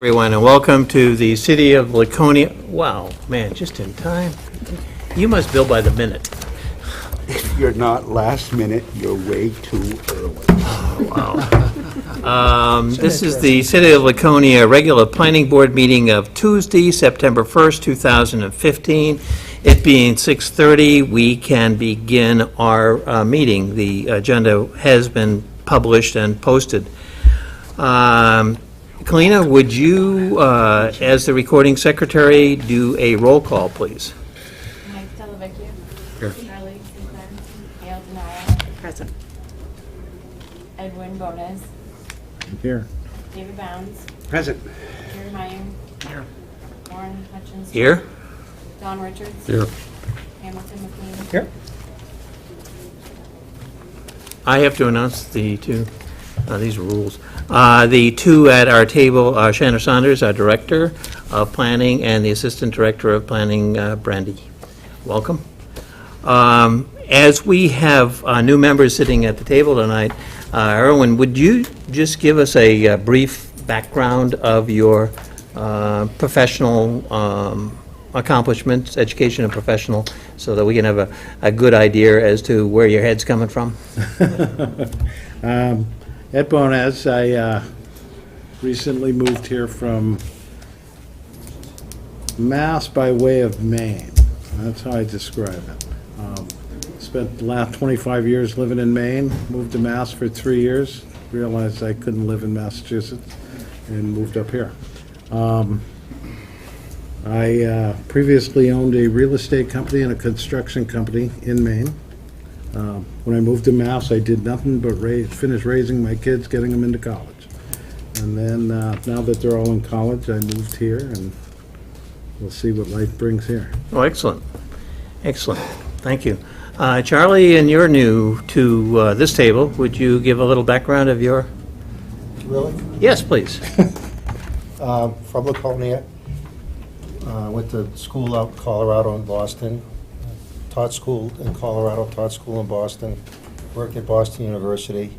Everyone, and welcome to the City of Laconia. Wow, man, just in time. You must bill by the minute. If you're not last minute, you're way too early. This is the City of Laconia regular planning board meeting of Tuesday, September 1st, 2015. It being 6:30, we can begin our meeting. The agenda has been published and posted. Kalina, would you, as the recording secretary, do a roll call, please? Mike Delavecchio. Here. Charlie Sinclair. Gail Denara. Present. Edwin Bonas. Here. David Bounds. Present. Jerry Meyer. Here. Warren Hutchins. Here? Don Richards. Here. Hamilton McLean. Here. I have to announce the two, these are rules. The two at our table are Shannon Saunders, our Director of Planning, and the Assistant Director of Planning, Brandy. Welcome. As we have new members sitting at the table tonight, Erwin, would you just give us a brief background of your professional accomplishments, education and professional, so that we can have a good idea as to where your head's coming from? Ed Bonas, I recently moved here from Mass by way of Maine. That's how I describe it. Spent the last 25 years living in Maine, moved to Mass for 3 years, realized I couldn't live in Massachusetts, and moved up here. I previously owned a real estate company and a construction company in Maine. When I moved to Mass, I did nothing but finish raising my kids, getting them into college. And then, now that they're all in college, I moved here, and we'll see what life brings here. Oh, excellent. Excellent. Thank you. Charlie, and you're new to this table. Would you give a little background of your... Really? Yes, please. From Laconia. Went to school out in Colorado and Boston. Taught school in Colorado, taught school in Boston. Worked at Boston University.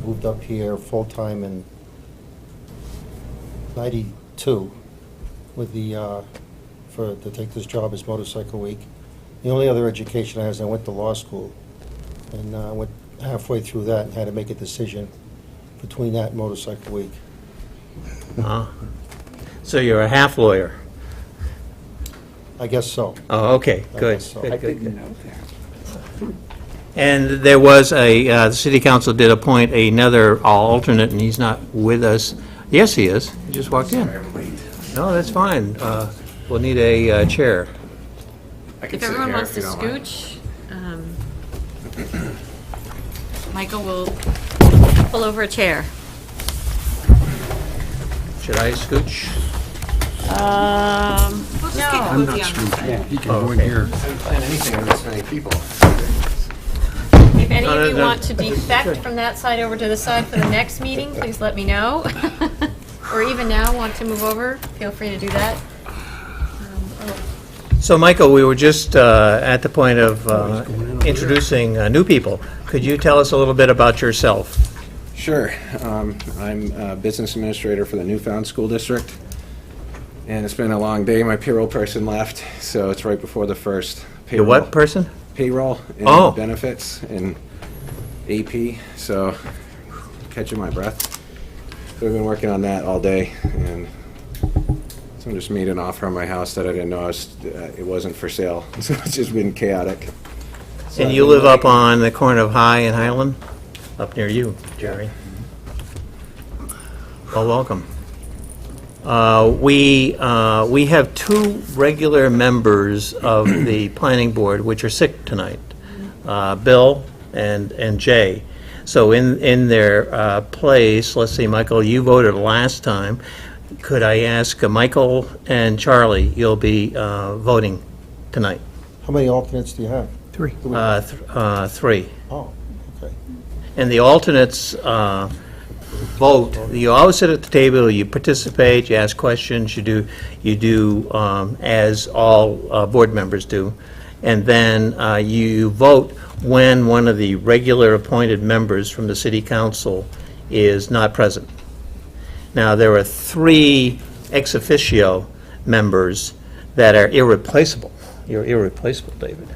Moved up here full-time in '92 with the, to take this job as Motorcycle Week. The only other education I had is I went to law school. And went halfway through that and had to make a decision between that and Motorcycle Week. So you're a half lawyer? I guess so. Oh, okay, I good. guess so. Good, I good, didn't good. know that. And there was the city council did appoint another alternate, and he's not with us. Yes, he is. He just walked in. No, that's fine. We'll need a chair. If everyone wants to scooch, Michael will pull over a chair. Should I scooch? No. I'm not screwed. He can go in here. Plan anything with this many people. If any No, of you no, want to defect from that side over to the side for the next meeting, please let me know. Or even now, want to move over, feel free to do that. So, Michael, we were just at the point of introducing new people. Could you tell us a little bit about yourself? Sure. I'm a business administrator for the Newfound School District. And it's been a long day. My payroll person left, so it's right before the first The payroll. what person? Payroll and Oh. benefits and AP, so catching my breath. So we've been working on that all day, and someone just made an offer on my house that I didn't know it wasn't for sale, so it's just been chaotic. So And I've you been live up like- on the corner of High and Highland? Up near you, Jerry. Well, welcome. We have two regular members of the planning board which are sick tonight, Bill and Jay. So in their place, let's see, Michael, you voted last time. Could I ask Michael and Charlie, you'll be voting tonight? How many alternates do you have? Three. Three. Oh, okay. And the alternates vote. You always sit at the table, you participate, you ask questions, you do as all board members do, and then you vote when one of the regular appointed members from the city council is not present. Now, there are 3 ex officio members that are irreplaceable. You're irreplaceable, David.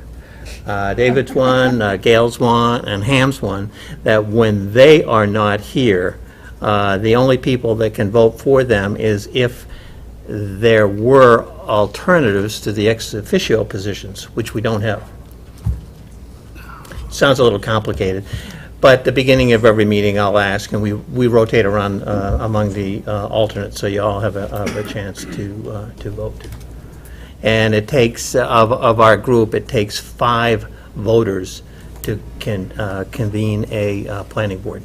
David's one, Gail's one, and Ham's one, that when they are not here, the only people that can vote for them is if there were alternatives to the ex officio positions, which we don't have. Sounds a little complicated, but at the beginning of every meeting, I'll ask, and we rotate around among the alternates, so you all have a chance to vote. And it takes, of our group, it takes 5 voters to convene a planning board.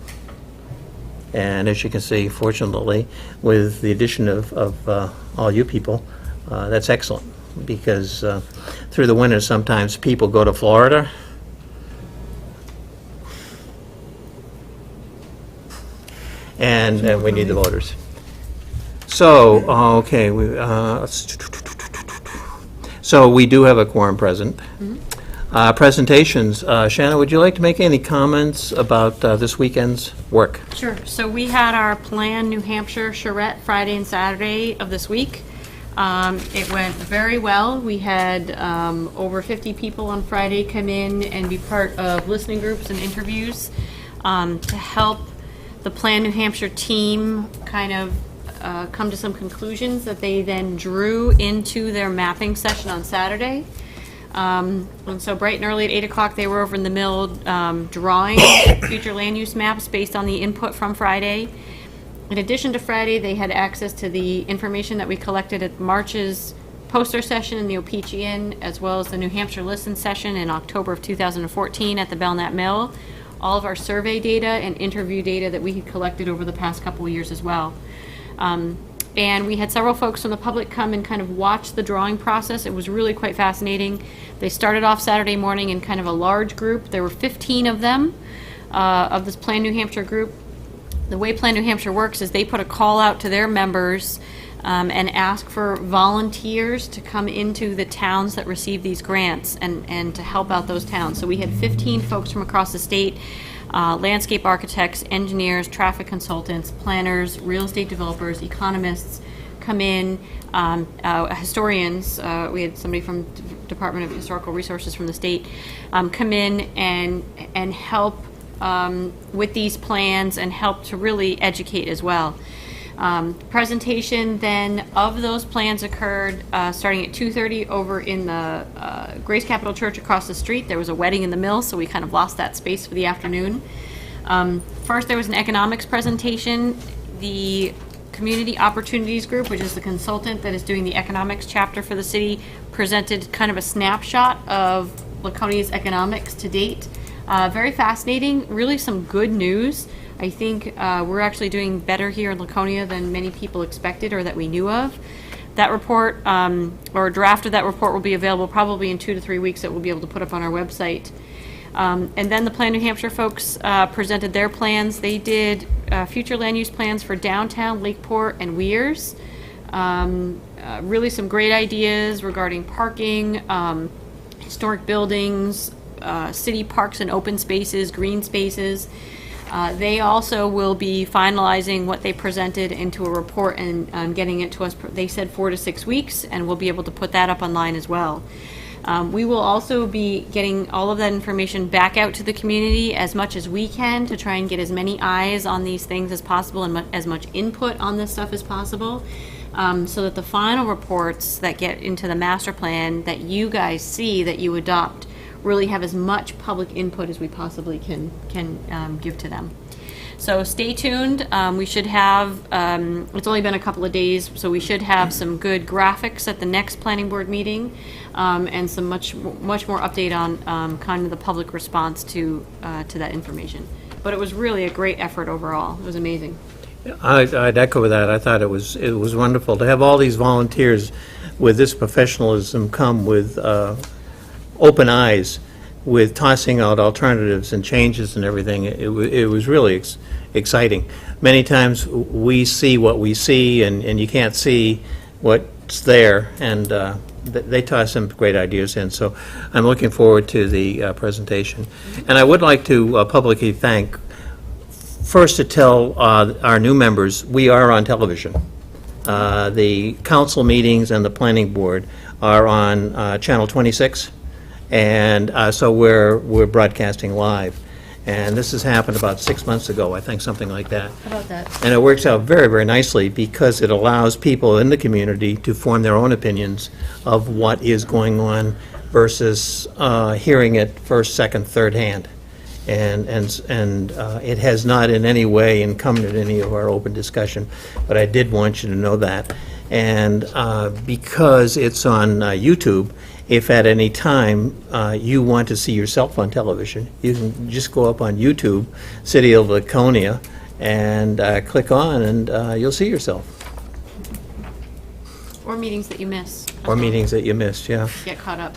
And as you can see, fortunately, with the addition of all you people, that's excellent, because through the winter, sometimes people go to Florida. And we need the voters. So, okay, so we do have a quorum present. Presentations. Shannon, would you like to make any comments about this weekend's work? Sure. So we had our Plan New Hampshire charrette Friday and Saturday of this week. It went very well. We had over 50 people on Friday come in and be part of listening groups and interviews to help the Plan New Hampshire team kind of come to some conclusions that they then drew into their mapping session on Saturday. And so bright and early at 8 o'clock, they were over in the mill drawing future land use maps based on the input from Friday. In addition to Friday, they had access to the information that we collected at March's poster session in the Opechian, as well as the New Hampshire Listen session in October of 2014 at the Belknap Mill. All of our survey data and interview data that we had collected over the past couple of years as well. And we had several folks from the public come and kind of watch the drawing process. It was really quite fascinating. They started off Saturday morning in kind of a large group. There were 15 of them, of this Plan New Hampshire group. The way Plan New Hampshire works is they put a call out to their members and ask for volunteers to come into the towns that receive these grants and to help out those towns. So we had 15 folks from across the state, landscape architects, engineers, traffic consultants, planners, real estate developers, economists come in, historians. We had somebody from Department of Historical Resources from the state come in and help with these plans and help to really educate as well. Presentation then of those plans occurred starting at 2:30 over in the Grace Capital Church across the street. There was a wedding in the mill, so we kind of lost that space for the afternoon. First, there was an economics presentation. The Community Opportunities Group, which is the consultant that is doing the economics chapter for the city, presented kind of a snapshot of Laconia's economics to date. Very fascinating, really some good news. I think we're actually doing better here in Laconia than many people expected or that we knew of. That report, or a draft of that report, will be available probably in 2 to 3 weeks that we'll be able to put up on our website. And then the Plan New Hampshire folks presented their plans. They did future land use plans for downtown, Lakeport, and Weirs. Really some great ideas regarding parking, historic buildings, city parks and open spaces, green spaces. They also will be finalizing what they presented into a report and getting it to us. They said 4 to 6 weeks, and we'll be able to put that up online as well. We will also be getting all of that information back out to the community as much as we can to try and get as many eyes on these things as possible and as much input on this stuff as possible, so that the final reports that get into the master plan that you guys see, that you adopt, really have as much public input as we possibly can give to them. So stay tuned. We should have, it's only been a couple of days, so we should have some good graphics at the next planning board meeting, and some much more update on kind of the public response to that information. But it was really a great effort overall. It was amazing. I'd echo that. I thought it was wonderful to have all these volunteers with this professionalism come with open eyes, with tossing out alternatives and changes and everything. It was really exciting. Many times we see what we see, and you can't see what's there, and they toss some great ideas in. So I'm looking forward to the presentation. And I would like to publicly thank first to tell our new members, we are on television. The council meetings and the planning board are on Channel 26, and so we're broadcasting live. And this has happened about 6 months ago, I think, something like that. How about that? And it works out very, very nicely because it allows people in the community to form their own opinions of what is going on versus hearing it first, second, third hand. And it has not in any way encumbered any of our open discussion, but I did want you to know that. And because it's on YouTube, if at any time you want to see yourself on television, you can just go up on YouTube, City of Laconia, and click on, and you'll see yourself. Or meetings that you miss. Or meetings that you missed, yeah. Get caught up.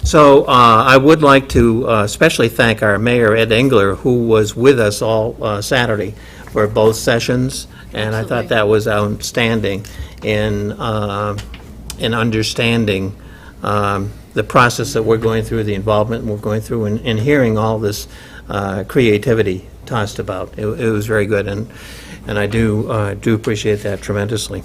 So I would like to especially thank our mayor, Ed Engler, who was with us all Saturday for both sessions, and I thought Absolutely. that was outstanding in understanding the process that we're going through, the involvement we're going through, and hearing all this creativity tossed about. It was very good, and I do appreciate that tremendously.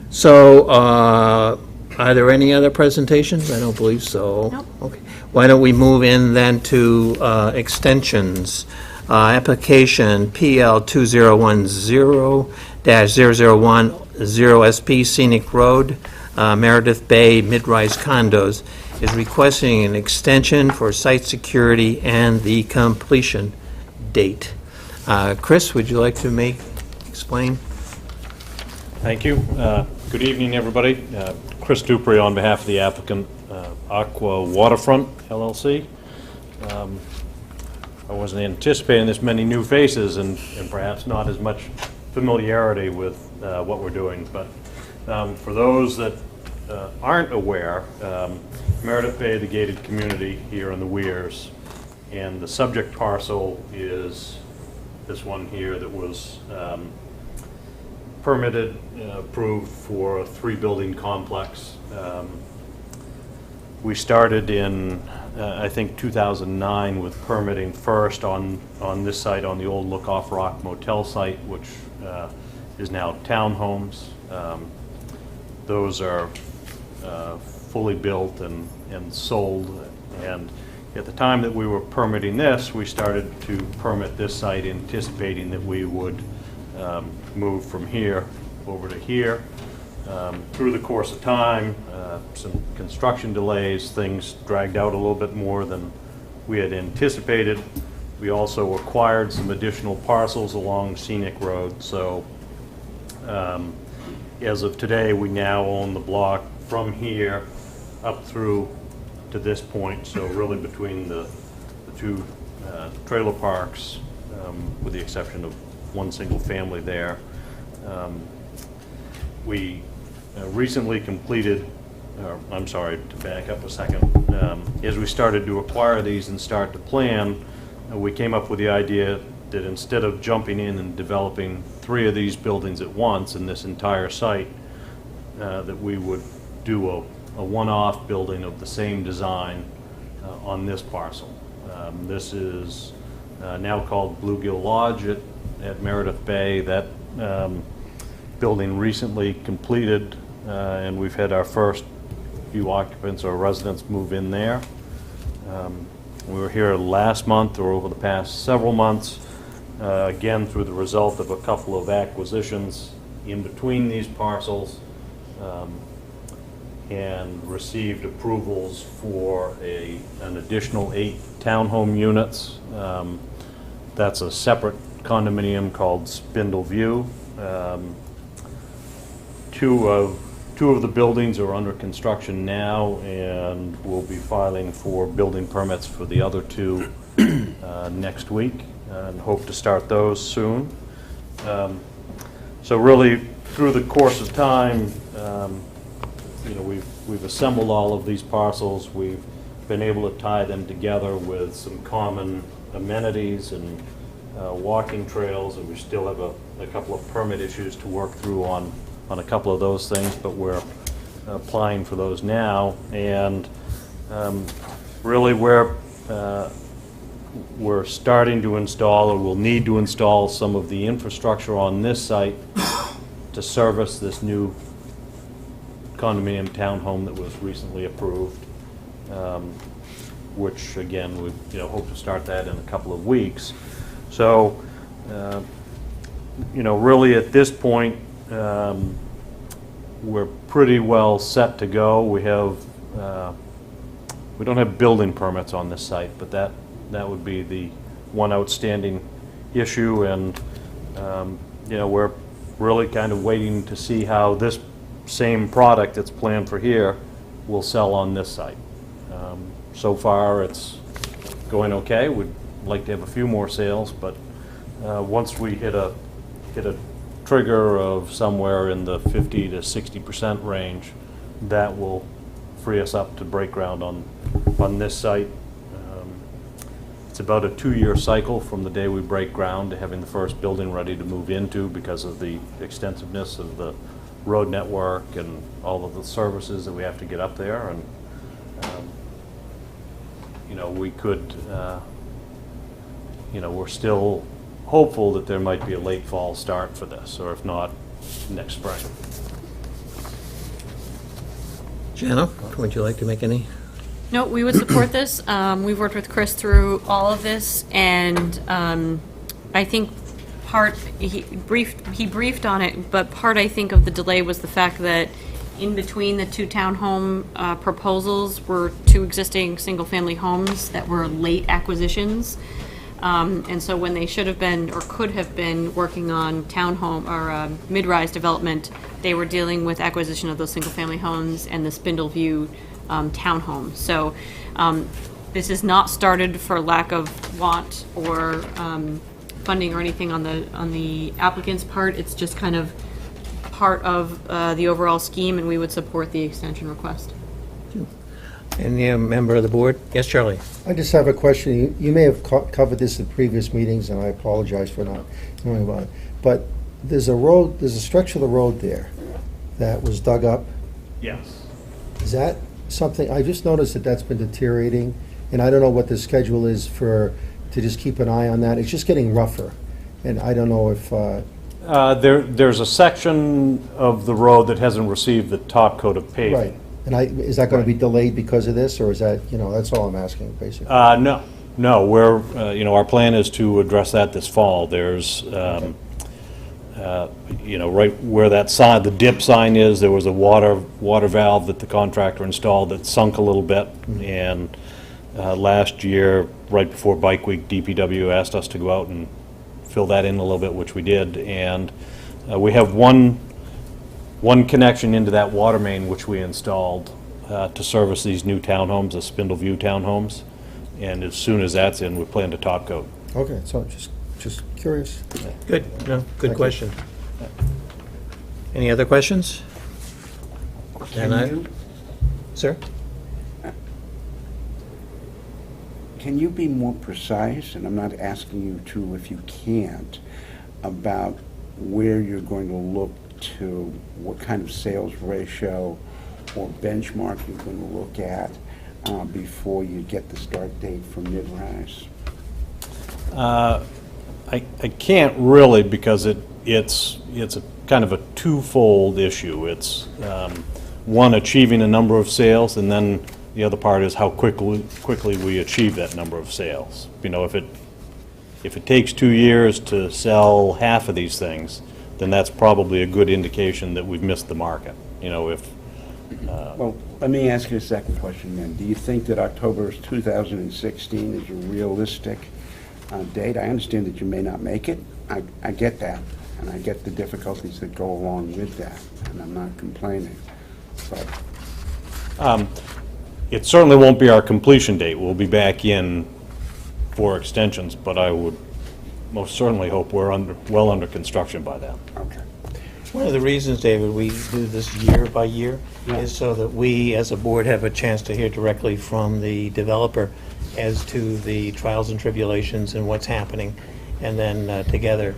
So, are there any other presentations? I don't believe so. Nope. Okay. Why don't we move in then to extensions? Application PL 2010-001-0SP Scenic Road, Meredith Bay Mid-Rise Condos, is requesting an extension for site security and the completion date. Chris, would you like to explain? Thank you. Good evening, everybody. Chris Dupree on behalf of the applicant, Aqua Waterfront LLC. I wasn't anticipating this many new faces and perhaps not as much familiarity with what we're doing, but for those that aren't aware, Meredith Bay, the gated community here in the Weirs, and the subject parcel is this one here that was permitted, approved for a 3-building complex. We started in, I think, 2009 with permitting first on this site, on the old Look Off Rock Motel site, which is now townhomes. Those are fully built and sold. And at the time that we were permitting this, we started to permit this site anticipating that we would move from here over to here. Through the course of time, some construction delays, things dragged out a little bit more than we had anticipated. We also acquired some additional parcels along Scenic Road, so as of today, we now own the block from here up through to this point, so really between the two trailer parks, with the exception of one single family there. We recently completed, I'm sorry, to back up a second, as we started to acquire these and start to plan, we came up with the idea that instead of jumping in and developing 3 of these buildings at once in this entire site, that we would do a one-off building of the same design on this parcel. This is now called Bluegill Lodge at Meredith Bay. That building recently completed, and we've had our first few occupants or residents move in there. We were here last month or over the past several months, again through the result of a couple of acquisitions in between these parcels, and received approvals for an additional 8 townhome units. That's a separate condominium called Spindle View. Two of the buildings are under construction now, and we'll be filing for building permits for the other 2 next week, and hope to start those soon. So really, through the course of time, we've assembled all of these parcels. We've been able to tie them together with some common amenities and walking trails, and we still have a couple of permit issues to work through on a couple of those things, but we're applying for those now. And really, we're we're starting to install, or will need to install, some of the infrastructure on this site to service this new condominium townhome that was recently approved, which, again, we hope to start that in a couple of weeks. So, really at this point, we're pretty well set to go. We don't have building permits on this site, but that would be the one outstanding issue, and we're really kind of waiting to see how this same product that's planned for here will sell on this site. So far, it's going okay. We'd like to have a few more sales, but once we hit a trigger of somewhere in the 50 to 60% range, that will free us up to break ground on this site. It's about a 2-year cycle from the day we break ground to having the first building ready to move into, because of the extensiveness of the road network and all of the services that we have to get up there. And we could, we're still hopeful that there might be a late fall start for this, or if not, next spring. Jana, would you like to make any? No, we would support this. We've worked with Chris through all of this, and I think he briefed on it, but part, I think, of the delay was the fact that in between the two townhome proposals were two existing single-family homes that were late acquisitions. And so when they should have been, or could have been, working on townhome or mid-rise development, they were dealing with acquisition of those single-family homes and the Spindle View townhome. So this is not started for lack of want or funding or anything on the applicant's part. It's just kind of part of the overall scheme, and we would support the extension request. Any member of the board? Yes, Charlie? I just have a question. You may have covered this in previous meetings, and I apologize for not knowing about it. But there's a stretch of the road there that was dug up. Yes. Is that something, I just noticed that that's been deteriorating, and I don't know what the schedule is to just keep an eye on that. It's just getting rougher, and I don't know if... There's a section of the road that hasn't received the top coat of paving. Right. And is that going to be delayed because of this, or is that, that's all I'm asking, basically? No, we're, our plan is to address that this fall. There's, right where that sign, the dip sign is, there was a water valve that the contractor installed that sunk a little bit. And last year, right before Bike Week, DPW asked us to go out and fill that in a little bit, which we did. And we have one connection into that water main which we installed to service these new townhomes, the Spindle View townhomes. And as soon as that's in, we plan to top coat. Okay, so just curious. Good, no, good question. Any other questions? Sir? Can you be more precise, and I'm not asking you to if you can't, about where you're going to look to, what kind of sales ratio or benchmark you're going to look at before you get the start date for mid-rise? I can't really, because it's a kind of a twofold issue. It's one, achieving a number of sales, and then the other part is how quickly we achieve that number of sales. If it takes 2 years to sell half of these things, then that's probably a good indication that we've missed the market. Well, let me ask you a second question then. Do you think that October 2016 is a realistic date? I understand that you may not make it. I get that, and I get the difficulties that go along with that, and I'm not complaining. But It certainly won't be our completion date. We'll be back in for extensions, but I would most certainly hope we're well under construction by then. okay. One of the reasons, David, we do this year by year is so that we, as a board, have a chance to hear directly from the developer as to the trials and tribulations and what's happening. And then together,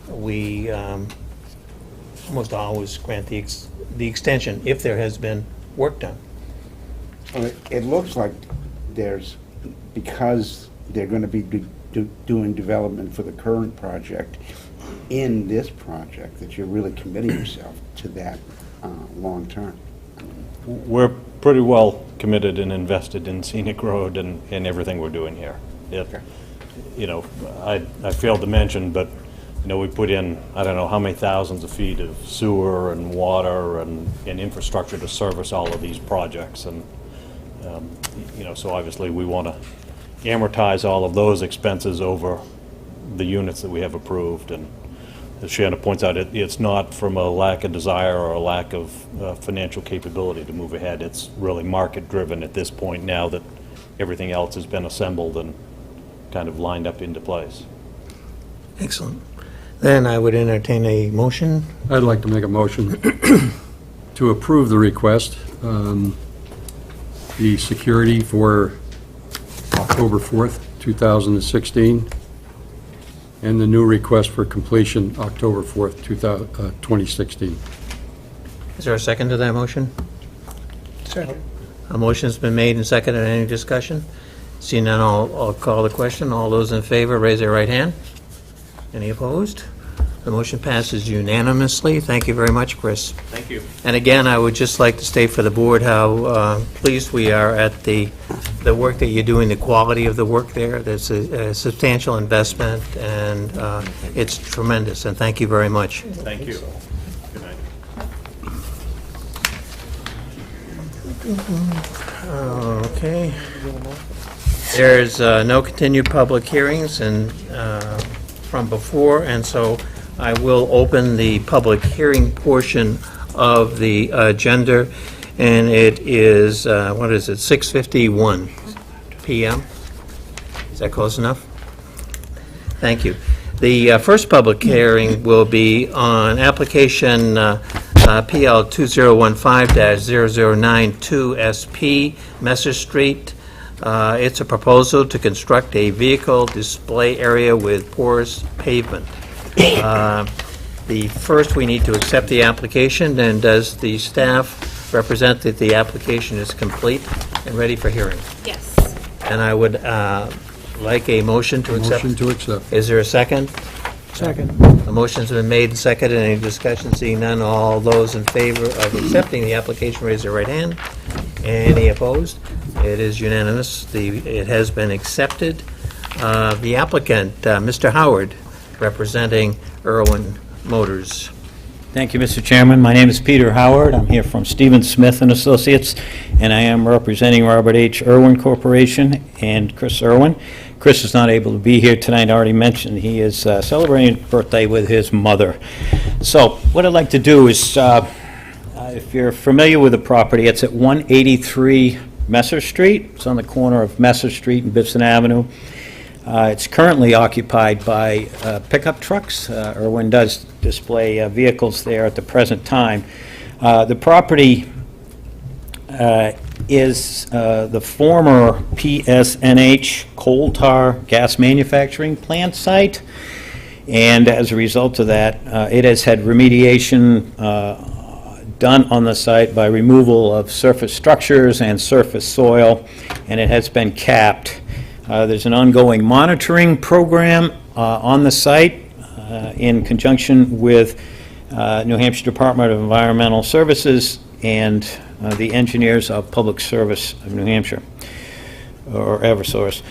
we almost always grant the extension if there has been work done. Well, it looks like there's, because they're going to be doing development for the current project in this project, that you're really committing yourself to that long term. We're pretty well committed and invested in Scenic Road and everything we're doing here. You know, I failed to mention, but, you know, we put in, I don't know how many thousands of feet of sewer and water and infrastructure to service all of these projects. And, you know, so obviously we want to amortize all of those expenses over the units that we have approved. And as Shanna points out, it's not from a lack of desire or a lack of financial capability to move ahead. It's really market-driven at this point now that everything else has been assembled and kind of lined up into place. Excellent. Then I would entertain a motion. I'd like to make a motion to approve the request, the security for October 4th, 2016, and the new request for completion October 4th, 2016. Is there a second to that motion? Second. A motion's been made and seconded. Any discussion? Seeing none, I'll call the question. All those in favor, raise their right hand. Any opposed? The motion passes unanimously. Thank you very much, Chris. Thank you. And again, I would just like to state for the board how pleased we are at the work that you're doing, the quality of the work there. That's a substantial investment, and it's tremendous, and thank you very much. Thank you. Good night. Okay. There's no continued public hearings and from before, and so I will open the public hearing portion of the agenda, and it is, what is it, 6:51 p.m.? Is that close enough? Thank you. The first public hearing will be on application PL 2015-0092 SP, Messer Street. It's a proposal to construct a vehicle display area with porous pavement. First, we need to accept the application, and does the staff represent that the application is complete and ready for hearing? Yes. And I would like a motion to accept. Motion to accept. Is there a second? Second. A motion's been made and seconded. Any discussion? Seeing none, all those in favor of accepting the application, raise their right hand. Any opposed? It is unanimous. It has been accepted. The applicant, Mr. Howard, representing Irwin Motors. Thank you, Mr. Chairman. My name is Peter Howard. I'm here from Stephen Smith and Associates, and I am representing Robert H. Irwin Corporation and Chris Irwin. Chris is not able to be here tonight. I already mentioned he is celebrating his birthday with his mother. So what I'd like to do is, if you're familiar with the property, it's at 183 Messer Street. It's on the corner of Messer Street and Bibson Avenue. It's currently occupied by pickup trucks. Irwin does display vehicles there at the present time. The property is the former PSNH coal tar gas manufacturing plant site, and as a result of that, it has had remediation done on the site by removal of surface structures and surface soil, and it has been capped. There's an ongoing monitoring program on the site in conjunction with New Hampshire Department of Environmental Services and the engineers of Public Service of New Hampshire, or Eversource.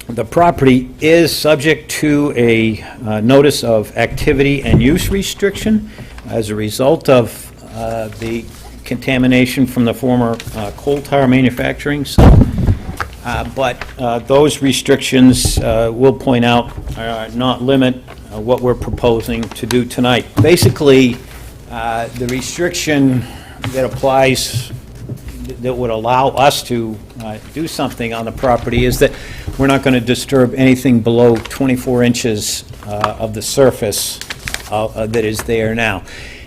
The property is subject to a notice of activity and use restriction as a result of the contamination from the former coal tar manufacturing site. But those restrictions, we'll point out, not limit what we're proposing to do tonight. Basically, the restriction that applies, that would allow us to do something on the property, is that we're not going to disturb anything below 24 inches of the surface that is there now.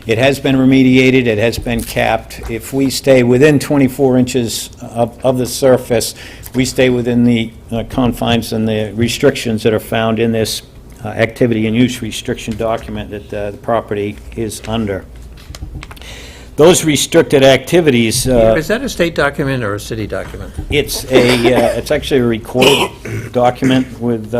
It has been remediated, it has been capped. If we stay within 24 inches of the surface, we stay within the confines and the restrictions that are found in this activity and use restriction document that the property is under. Those restricted activities, Is that a state document or a city document? it's actually a recorded document with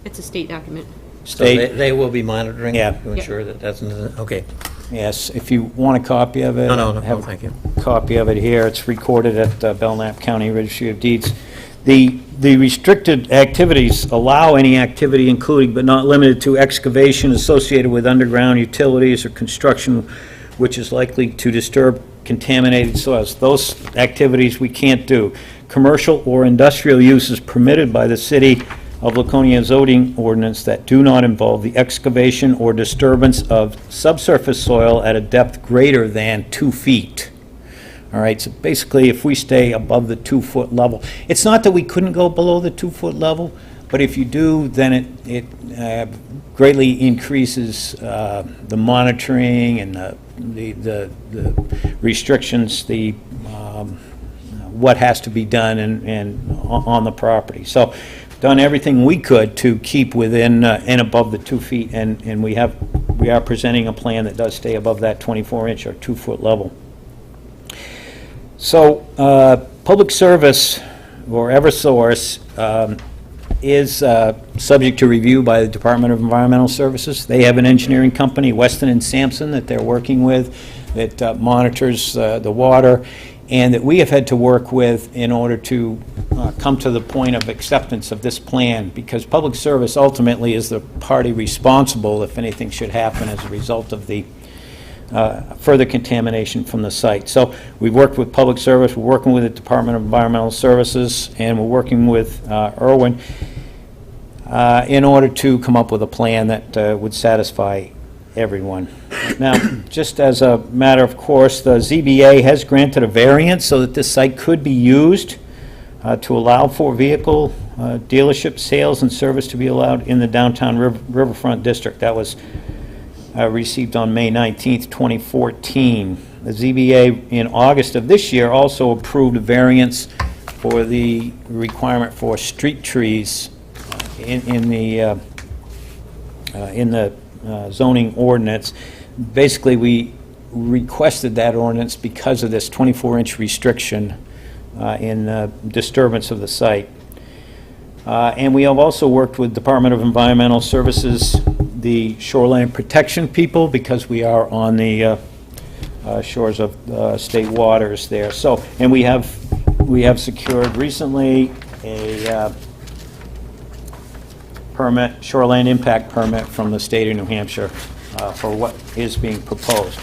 It's a state document. So they state, they will be monitoring Yeah. to ensure that that's, okay. yes, if you want a copy of it. No, I have thank you. a copy of it here. It's recorded at Belknap County Registry of Deeds. The restricted activities allow any activity including but not limited to excavation associated with underground utilities or construction which is likely to disturb contaminated soils. Those activities we can't do. Commercial or industrial uses permitted by the City of Laconia zoning ordinance that do not involve the excavation or disturbance of subsurface soil at a depth greater than 2 feet. All right, so basically, if we stay above the 2-foot level, it's not that we couldn't go below the 2-foot level, but if you do, then it greatly increases the monitoring and the restrictions, what has to be done and on the property. So, done everything we could to keep within and above the 2 feet, and we are presenting a plan that does stay above that 24-inch or 2-foot level. So, Public Service, or Eversource, is subject to review by the Department of Environmental Services. They have an engineering company, Weston and Sampson, that they're working with, that monitors the water, and that we have had to work with in order to come to the point of acceptance of this plan, because Public Service ultimately is the party responsible if anything should happen as a result of the further contamination from the site. So we've worked with Public Service, we're working with the Department of Environmental Services, and we're working with Irwin in order to come up with a plan that would satisfy everyone. Now, just as a matter of course, the ZBA has granted a variance so that this site could be used to allow for vehicle dealership sales and service to be allowed in the downtown riverfront district. That was received on May 19th, 2014. The ZBA in August of this year also approved a variance for the requirement for street trees in the zoning ordinance. Basically, we requested that ordinance because of this 24-inch restriction in disturbance of the site. And we have also worked with Department of Environmental Services, the shoreline protection people, because we are on the shores of state waters there. So, and we have secured recently a permit, shoreline impact permit from the state of New Hampshire for what is being proposed.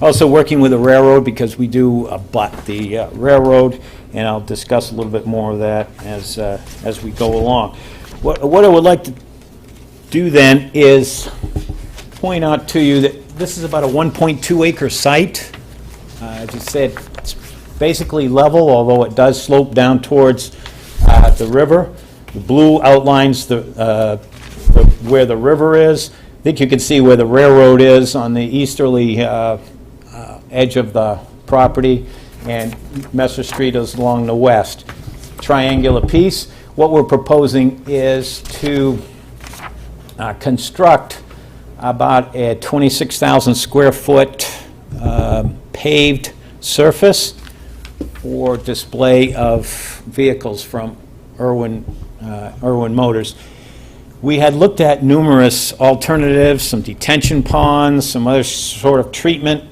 Also working with the railroad, because we do abut the railroad, and I'll discuss a little bit more of that as we go along. What I would like to do then is point out to you that this is about a 1.2 acre site. As I said, it's basically level, although it does slope down towards the river. The blue outlines where the river is. I think you can see where the railroad is on the easterly edge of the property, and Messer Street is along the west. Triangular piece. What we're proposing is to construct about a 26,000 square foot paved surface for display of vehicles from Irwin Motors. We had looked at numerous alternatives, some detention ponds, some other sort of treatment,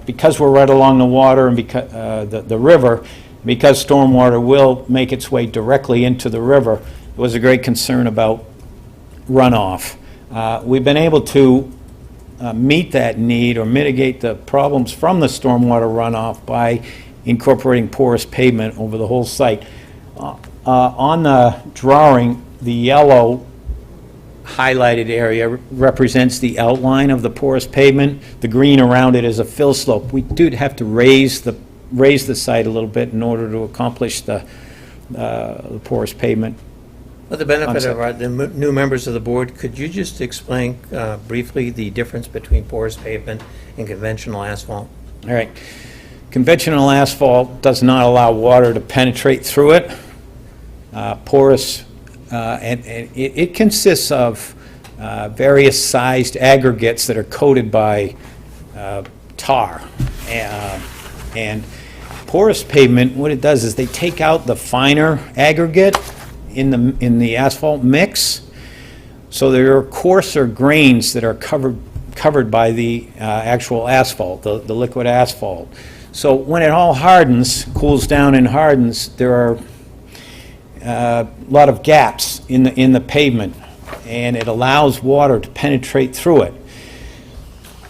because we're right along the water and because the river, because stormwater will make its way directly into the river. There was a great concern about runoff. We've been able to meet that need or mitigate the problems from the stormwater runoff by incorporating porous pavement over the whole site. On the drawing, the yellow highlighted area represents the outline of the porous pavement. The green around it is a fill slope. We do have to raise the site a little bit in order to accomplish the porous pavement. For the benefit of the new members of the board, could you just explain briefly the difference between porous pavement and conventional asphalt? All right. Conventional asphalt does not allow water to penetrate through it. Porous, and it consists of various sized aggregates that are coated by tar. And porous pavement, what it does is they take out the finer aggregate in the asphalt mix, so there are coarser grains that are covered by the actual asphalt, the liquid asphalt. So when it all hardens, cools down and hardens, there are a lot of gaps in the pavement, and it allows water to penetrate through it.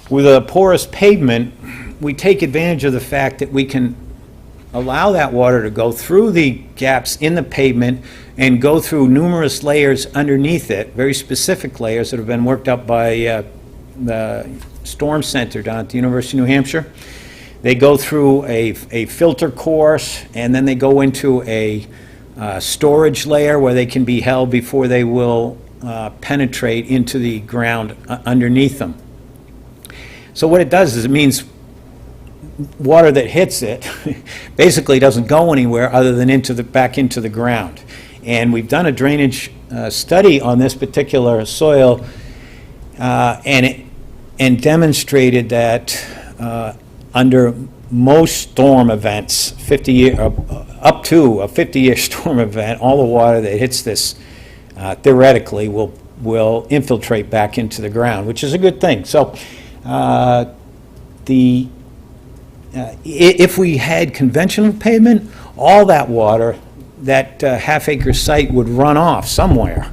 With a porous pavement, we take advantage of the fact that we can allow that water to go through the gaps in the pavement and go through numerous layers underneath it, very specific layers that have been worked up by the Storm Center down at the University of New Hampshire. They go through a filter course, and then they go into a storage layer where they can be held before they will penetrate into the ground underneath them. So what it does is it means water that hits it basically doesn't go anywhere other than back into the ground. And we've done a drainage study on this particular soil and demonstrated that under most storm events, 50-year, up to a 50-year storm event, all the water that hits this theoretically will infiltrate back into the ground, which is a good thing. So if we had conventional pavement, all that water, that half-acre site would run off somewhere.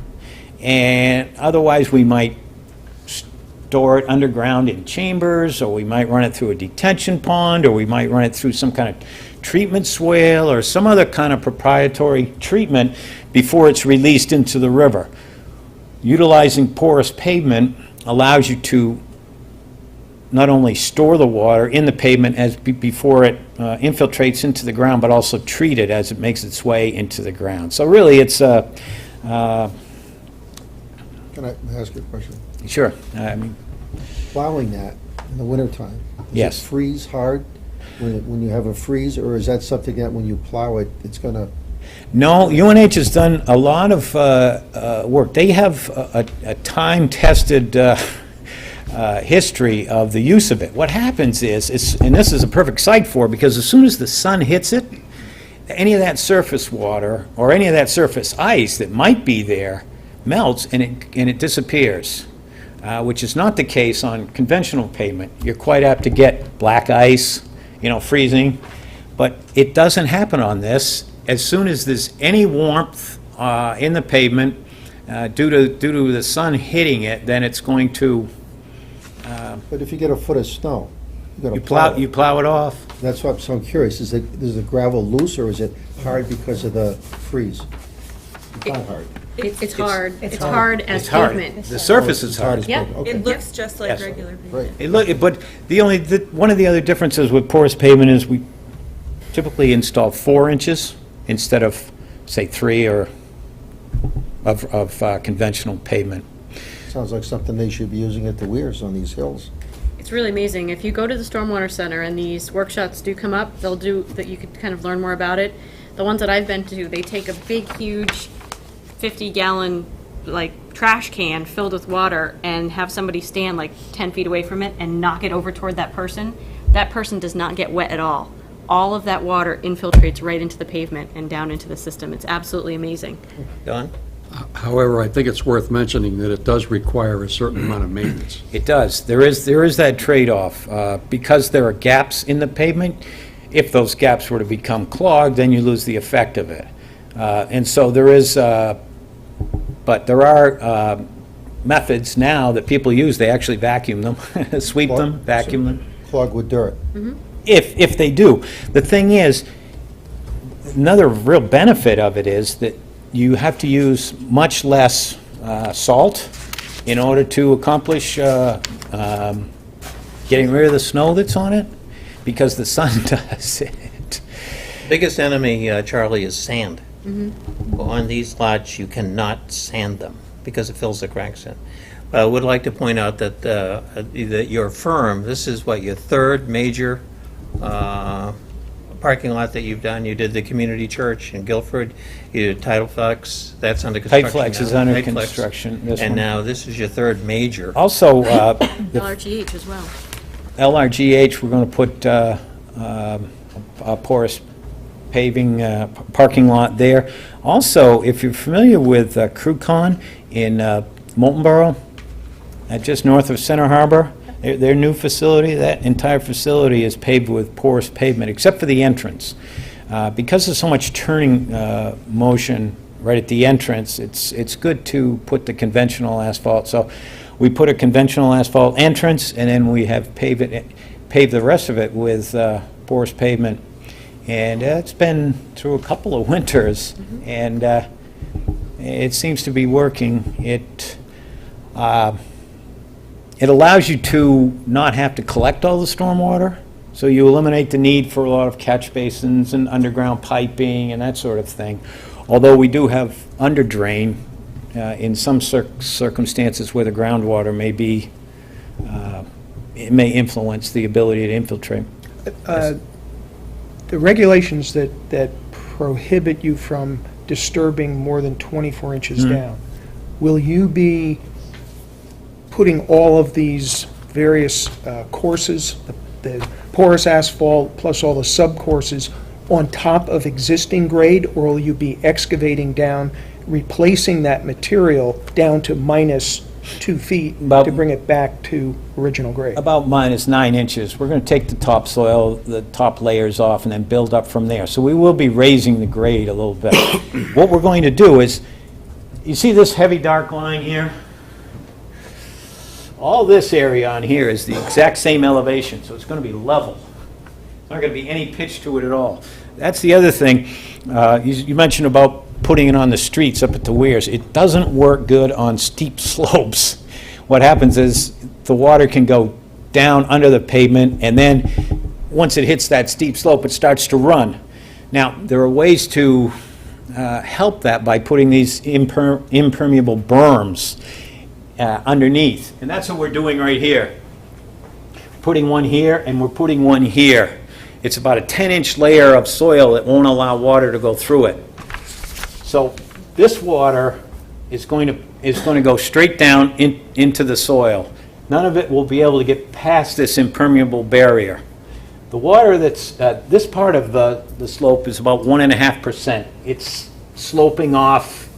And otherwise, we might store it underground in chambers, or we might run it through a detention pond, or we might run it through some kind of treatment swale, or some other kind of proprietary treatment before it's released into the river. Utilizing porous pavement allows you to not only store the water in the pavement before it infiltrates into the ground, but also treat it as it makes its way into the ground. So really, it's Can I ask you a question? sure. I mean, Plowing that in the wintertime, does Yes. it freeze hard when you have a freeze, or is that something that when you plow it, it's going to? no, UNH has done a lot of work. They have a time-tested history of the use of it. What happens is, and this is a perfect site for it, because as soon as the sun hits it, any of that surface water or any of that surface ice that might be there melts and it disappears, which is not the case on conventional pavement. You're quite apt to get black ice, freezing, but it doesn't happen on this. As soon as there's any warmth in the pavement due to the sun hitting it, then it's going to But if you get a foot of snow, you got to you plow it off. That's what, so I'm curious, is the gravel loose, or is it hard because of the freeze? It's not hard. It's hard. It's hard as It's hard. pavement. The surface is It's hard hard. as Yeah. pavement, okay. It looks just like Yes. regular pavement. Right. But one of the other differences with porous pavement is we typically install 4 inches instead of, say, 3 or of conventional pavement. Sounds like something they should be using at the weirs on these hills. It's really amazing. If you go to the Stormwater Center and these workshops do come up, they'll do, that you could kind of learn more about it. The ones that I've been to, they take a big, huge 50-gallon, trash can filled with water and have somebody stand 10 feet away from it and knock it over toward that person. That person does not get wet at all. All of that water infiltrates right into the pavement and down into the system. It's absolutely amazing. Don? However, I think it's worth mentioning that it does require a certain amount of maintenance. It does. There is that trade-off. Because there are gaps in the pavement, if those gaps were to become clogged, then you lose the effect of it. And so there is, but there are methods now that people use. They actually vacuum them, sweep them, vacuum them. Clogged with dirt. If they do. The thing is, another real benefit of it is that you have to use much less salt in order to accomplish getting rid of the snow that's on it, because the sun does it. Biggest enemy, Charlie, is sand. On these lots, you cannot sand them because it fills the cracks in. I would like to point out that that your firm, this is what, your third major parking lot that you've done. You did the community church in Guilford, you did Tidal Flex, that's under construction Tideflex is now. under Tideflex. construction, this And one. now this is your third major. Also, LRGH as well. LRGH, we're going to put a porous paving parking lot there. Also, if you're familiar with Crewcon in Moultonborough, just north of Center Harbor, their new facility, that entire facility is paved with porous pavement, except for the entrance. Because there's so much turning motion right at the entrance, it's good to put the conventional asphalt. So we put a conventional asphalt entrance, and then we have pave the rest of it with porous pavement. And it's been through a couple of winters, and it seems to be working. It allows you to not have to collect all the stormwater, so you eliminate the need for a lot of catch basins and underground piping and that sort of thing. Although we do have under drain in some circumstances where the groundwater may be, it may influence the ability to infiltrate. The regulations that prohibit you from disturbing more than 24 inches down, will you be putting all of these various courses, the porous asphalt plus all the sub-courses, on top of existing grade, or will you be excavating down, replacing that material down to minus 2 feet to bring it back to original grade? About -9 inches. We're going to take the topsoil, the top layers off, and then build up from there. So we will be raising the grade a little bit. What we're going to do is, you see this heavy dark line here? All this area on here is the exact same elevation, so it's going to be level. There's not going to be any pitch to it at all. That's the other thing. You mentioned about putting it on the streets up at the weirs. It doesn't work good on steep slopes. What happens is the water can go down under the pavement, and then once it hits that steep slope, it starts to run. Now, there are ways to help that by putting these impermeable berms underneath, and that's what we're doing right here. Putting one here, and we're putting one here. It's about a 10-inch layer of soil that won't allow water to go through it. So this water is going to go straight down into the soil. None of it will be able to get past this impermeable barrier. The water that's this part of the slope is about 1.5%. It's sloping off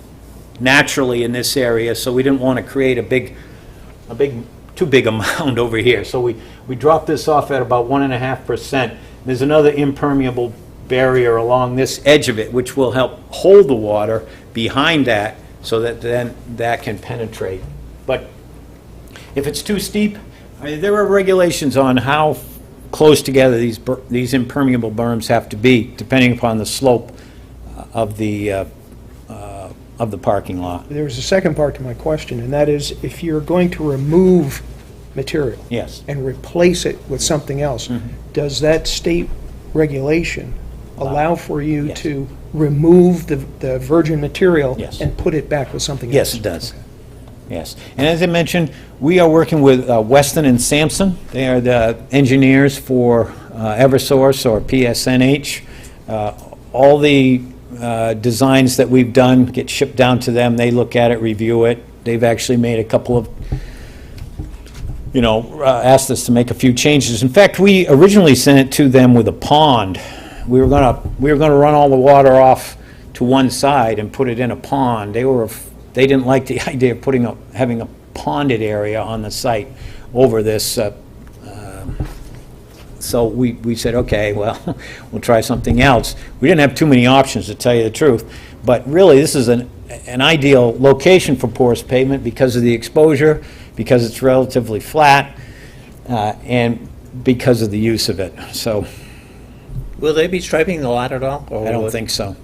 naturally in this area, so we didn't want to create too big a mound over here. So we dropped this off at about 1.5%. There's another impermeable barrier along this edge of it, which will help hold the water behind that, so that then that can penetrate. But if it's too steep, there are regulations on how close together these impermeable berms have to be, depending upon the slope of the parking lot. There's a second part to my question, and that is, if you're going to remove material Yes. and replace it with something else, does that state regulation allow for you Yes. to remove the virgin material Yes. and put it back with something else? Yes, it does. Yes. And as I mentioned, we are working with Weston and Sampson. They are the engineers for Eversource or PSNH. All the designs that we've done get shipped down to them. They look at it, review it. They've actually made a couple of, asked us to make a few changes. In fact, we originally sent it to them with a pond. We were gonna run all the water off to one side and put it in a pond. They didn't like the idea of having a ponded area on the site over this. So we said, okay, well, we'll try something else. We didn't have too many options, to tell you the truth. But really, this is an ideal location for porous pavement because of the exposure, because it's relatively flat, and because of the use of it. So Will they be striping the lot at all? I don't think so.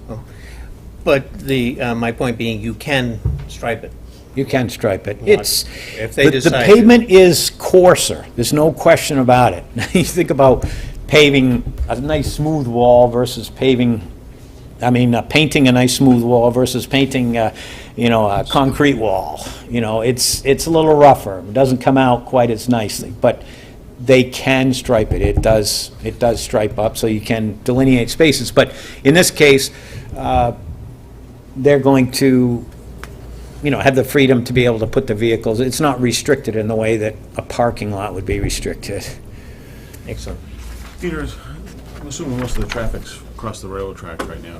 But my point being, you can stripe it. You can stripe it. Lot. It's, If they the decide to. pavement is coarser. There's no question about it. You think about paving a nice smooth wall versus painting a nice smooth wall versus painting, a concrete wall. It's a little rougher. It doesn't come out quite as nicely, but they can stripe it. It does stripe up, so you can delineate spaces. But in this case, they're going to, have the freedom to be able to put the vehicles. It's not restricted in the way that a parking lot would be restricted. Excellent. Peter, I'm assuming most of the traffic's across the railroad tracks right now.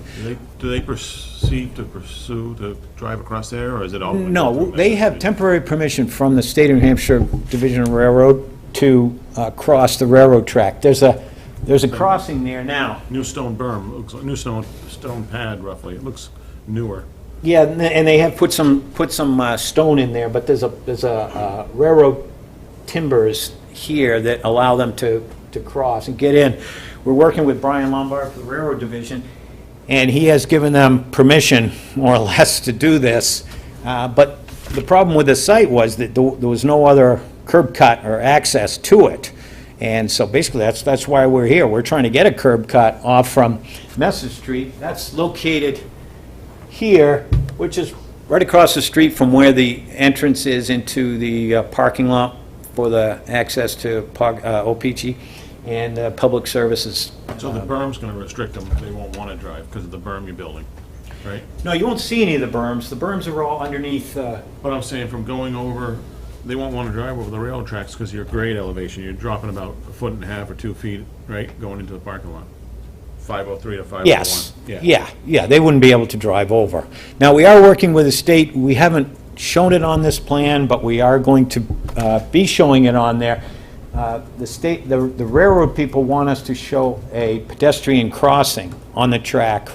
Do they proceed to pursue to drive across there, or is it all? No, they have temporary permission from the State of New Hampshire Division of Railroad to cross the railroad track. There's a crossing there now. New stone berm, looks like new stone pad roughly. It looks newer. Yeah, and they have put some stone in there, but there's a railroad timbers here that allow them to cross and get in. We're working with Brian Lombard for the Railroad Division, and he has given them permission, more or less, to do this. But the problem with the site was that there was no other curb cut or access to it. And so basically, that's why we're here. We're trying to get a curb cut off from Messer Street. That's located here, which is right across the street from where the entrance is into the parking lot for the access to O-Pee-Chee and public services. So the berm's going to restrict them. They won't want to drive because of the berm you're building, right? No, you won't see any of the berms. The berms are all underneath. But I'm saying from going over, they won't want to drive over the railroad tracks because your grade elevation, you're dropping about 1.5 feet or 2 feet, right, going into the parking lot. 503 to 501. Yes, yeah, they wouldn't be able to drive over. Now, we are working with the state. We haven't shown it on this plan, but we are going to be showing it on there. The state, the railroad people want us to show a pedestrian crossing on the track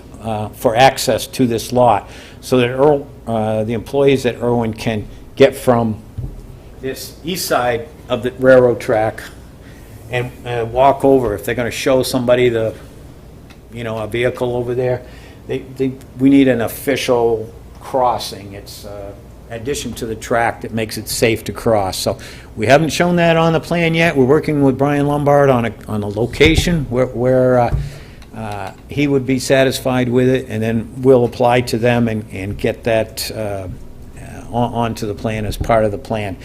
for access to this lot, so that the employees at Irwin can get from this east side of the railroad track and walk over. If they're going to show somebody a vehicle over there, we need an official crossing. It's addition to the track that makes it safe to cross. So we haven't shown that on the plan yet. We're working with Brian Lombard on a location where he would be satisfied with it, and then we'll apply to them and get that onto the plan as part of the plan.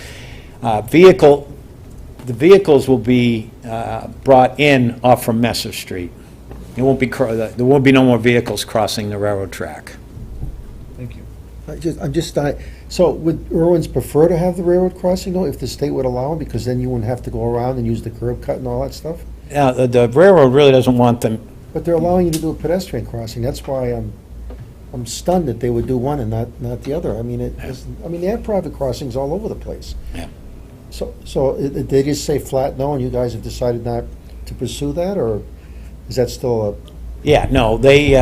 The vehicles will be brought in off from Messer Street. There won't be no more vehicles crossing the railroad track. Thank you. So would Irwin's prefer to have the railroad crossing, though, if the state would allow them? Because then you wouldn't have to go around and use the curb cut and all that stuff? The railroad really doesn't want them. But they're allowing you to do a pedestrian crossing. That's why I'm stunned that they would do one and not the other. I mean, they have private crossings all over the place. Yeah. So they just say flat no, and you guys have decided not to pursue that, or is that still a? Yeah, no, they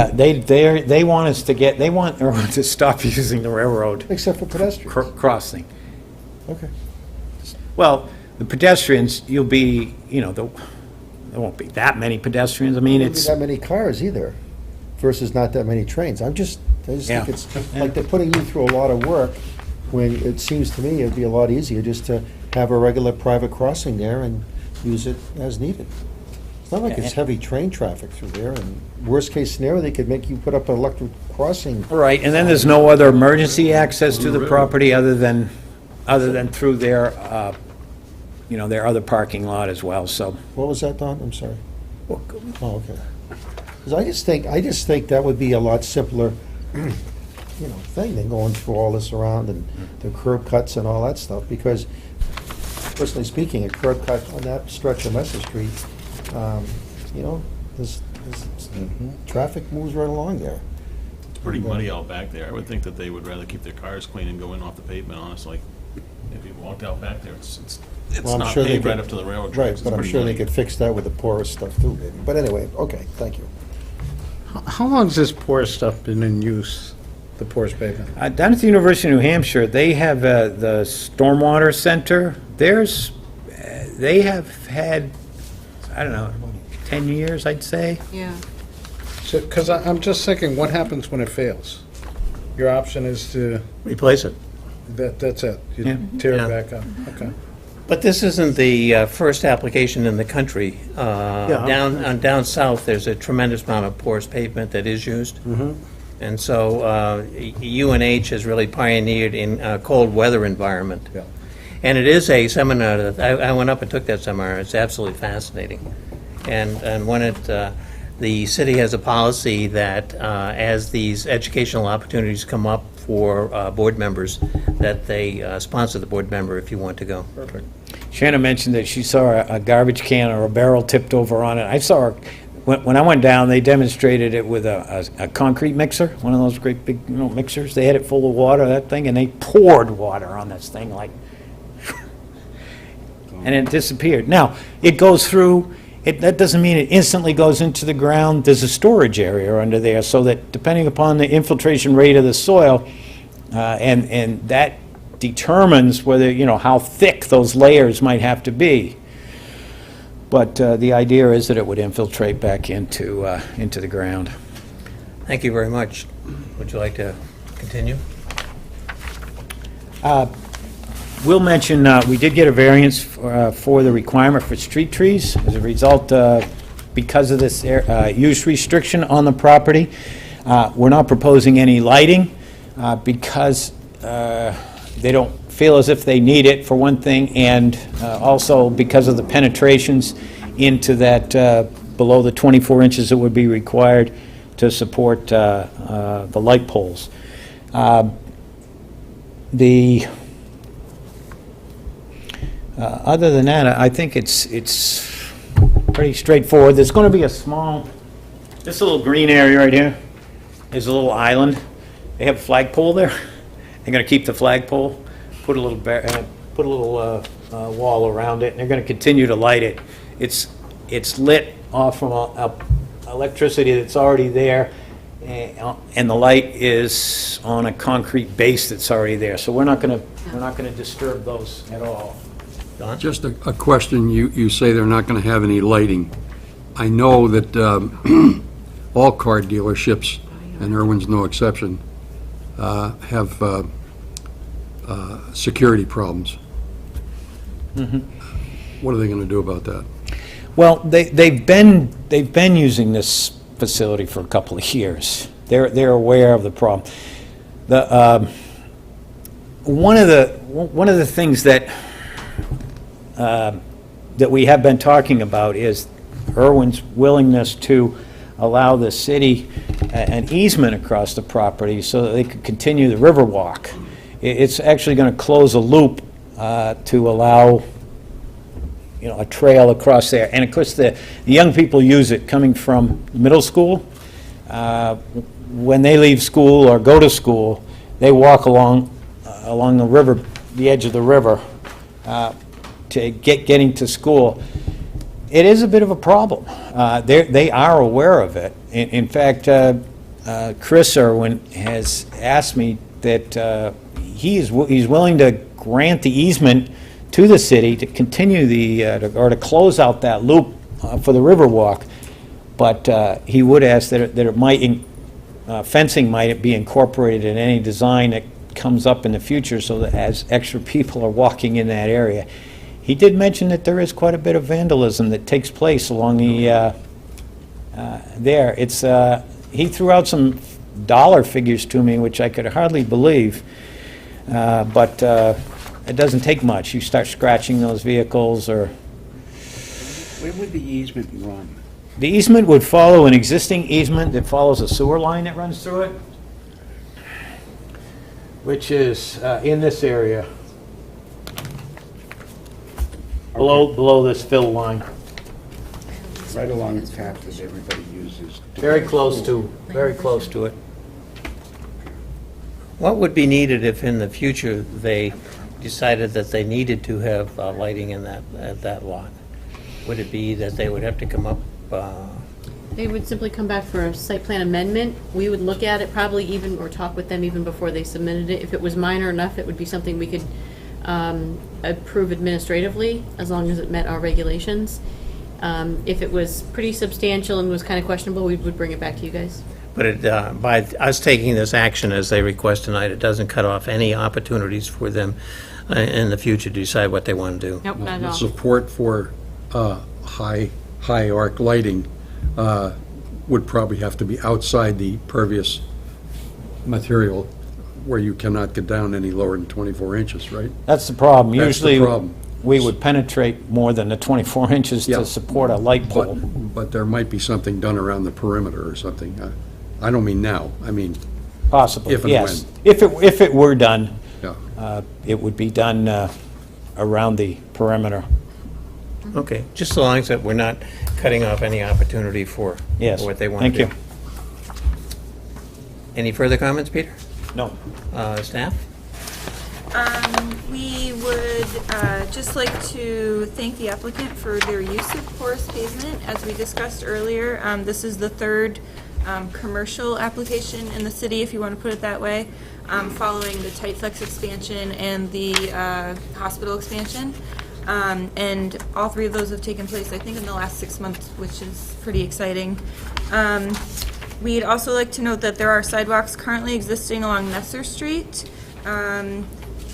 want us to they want Irwin to stop using the railroad Except for pedestrians? crossing. Okay. Well, the pedestrians, you'll be, there won't be that many pedestrians. I mean, There won't be it's, that many cars either, versus not that many trains. I just Yeah. think it's like they're putting you through a lot of work, when it seems to me it'd be a lot easier just to have a regular private crossing there and use it as needed. It's not like it's heavy train traffic through there, and worst case scenario, they could make you put up an electric crossing. right, and then there's no other emergency access to the property other than through their, their other parking lot as well, so. What was that, Don? I'm sorry. Oh, okay. Because I just think that would be a lot simpler, thing than going through all this around and the curb cuts and all that stuff, because personally speaking, a curb cut on that stretch of Messer Street, this traffic moves right along there. It's pretty muddy out back there. I would think that they would rather keep their cars clean and go in off the pavement, honestly. If you walked out back there, it's Well, I'm not sure they paved right could- up to the railroad Right, tracks. but I'm sure they could fix that with the porous stuff too, maybe. But anyway, okay, thank you. How long has this porous stuff been in use, the porous pavement? Down at the University of New Hampshire, they have the Stormwater Center. They have had, I don't know, 10 years, I'd say. Yeah. Because I'm just thinking, what happens when it fails? Your option is to, Replace it. that's it, Yeah. you tear Yeah. it back up, okay. But this isn't the first application in the country. Down south, there's a tremendous amount of porous pavement that is used. And so UNH has really pioneered in a cold weather environment. Yeah. And it is a seminar that, I went up and took that seminar. It's absolutely fascinating. And when the city has a policy that as these educational opportunities come up for board members, that they sponsor the board member if you want to go. Perfect. Shannon mentioned that she saw a garbage can or a barrel tipped over on it. I saw her, when I went down, they demonstrated it with a concrete mixer, one of those great big, mixers. They had it full of water, that thing, and they poured water on this thing like, and it disappeared. Now, it goes through, that doesn't mean it instantly goes into the ground. There's a storage area under there, so that depending upon the infiltration rate of the soil, and that determines whether, how thick those layers might have to be. But the idea is that it would infiltrate back into the ground. Thank you very much. Would you like to continue? We'll mention, we did get a variance for the requirement for street trees as a result, because of this use restriction on the property. We're not proposing any lighting because they don't feel as if they need it, for one thing, and also because of the penetrations into that below the 24 inches that would be required to support the light poles. Other than that, I think it's pretty straightforward. There's going to be a small, this little green area right here is a little island. They have a flagpole there. They're going to keep the flagpole, put a little wall around it, and they're going to continue to light it. It's lit off from electricity that's already there, and the light is on a concrete base that's already there. So we're not going to disturb those at all. Don? Just a question, you say they're not going to have any lighting. I know that all car dealerships, and Irwin's no exception, have security problems. What are they going to do about that? Well, they've been using this facility for a couple of years. They're aware of the problem. One of the things that we have been talking about is Irwin's willingness to allow the city an easement across the property so that they could continue the Riverwalk. It's actually going to close a loop to allow, a trail across there. And of course, the young people use it coming from middle school. When they leave school or go to school, they walk along the river, the edge of the river, to getting to school. It is a bit of a problem. They are aware of it. In fact, Chris Irwin has asked me that he's willing to grant the easement to the city to continue or to close out that loop for the Riverwalk, but he would ask that it might fencing might be incorporated in any design that comes up in the future, so that as extra people are walking in that area. He did mention that there is quite a bit of vandalism that takes place along the there. It's he threw out some dollar figures to me, which I could hardly believe, but it doesn't take much. You start scratching those vehicles, or Where would the easement run? the easement would follow an existing easement that follows a sewer line that runs through it, which is in this area. Below this fill line. Right along the path that everybody uses. Very close to it. What would be needed if in the future they decided that they needed to have lighting in that lot? Would it be that they would have to come up? They would simply come back for a site plan amendment. We would look at it probably even, or talk with them even before they submitted it. If it was minor enough, it would be something we could approve administratively, as long as it met our regulations. If it was pretty substantial and was kind of questionable, we would bring it back to you guys. But by us taking this action as they request tonight, it doesn't cut off any opportunities for them in the future to decide what they want to do. Nope, not at all. Support for high arc lighting would probably have to be outside the pervious material, where you cannot get down any lower than 24 inches, right? That's the problem. That's the Usually, problem. we would penetrate more than the 24 inches Yeah. to support a light pole. But there might be something done around the perimeter or something. I don't mean now, I mean Possibly, If and yes. If it were done, Yeah. it would be done around the perimeter. Okay, just so long as that we're not cutting off any opportunity for Yes. what they want to do. Thank you. Any further comments, Peter? No. Staff? We would just like to thank the applicant for their use of porous pavement. As we discussed earlier, this is the third commercial application in the city, if you want to put it that way, following the Tightflex expansion and the hospital expansion. And all three of those have taken place, I think, in the last 6 months, which is pretty exciting. We'd also like to note that there are sidewalks currently existing along Messer Street.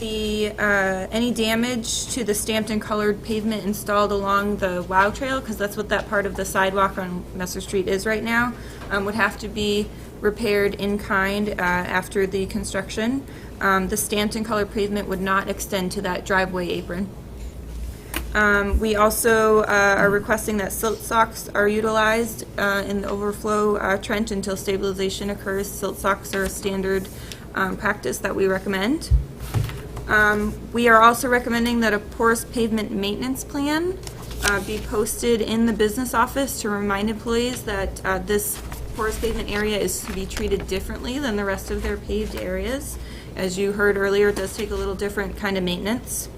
Any damage to the stamped and colored pavement installed along the WOW Trail, because that's what that part of the sidewalk on Messer Street is right now, would have to be repaired in kind after the construction. The stamped and colored pavement would not extend to that driveway apron. We also are requesting that silt socks are utilized in the overflow trench until stabilization occurs. Silt socks are a standard practice that we recommend. We are also recommending that a porous pavement maintenance plan be posted in the business office to remind employees that this porous pavement area is to be treated differently than the rest of their paved areas. As you heard earlier, it does take a little different kind of maintenance.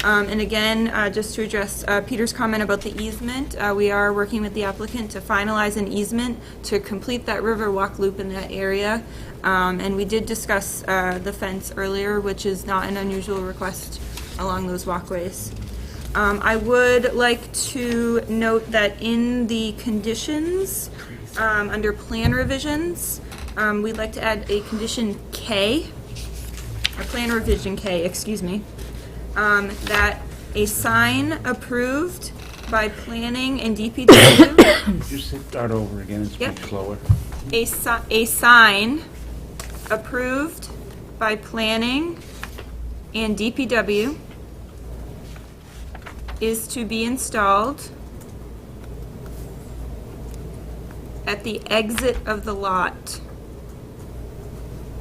And again, just to address Peter's comment about the easement, we are working with the applicant to finalize an easement to complete that river walk loop in that area. And we did discuss the fence earlier, which is not an unusual request along those walkways. I would like to note that in the conditions, under plan revisions, we'd like to add a condition K, or plan revision K, excuse me, that a sign approved by planning and DPW. Just start over again and speak slower. A sign approved by planning and DPW is to be installed at the exit of the lot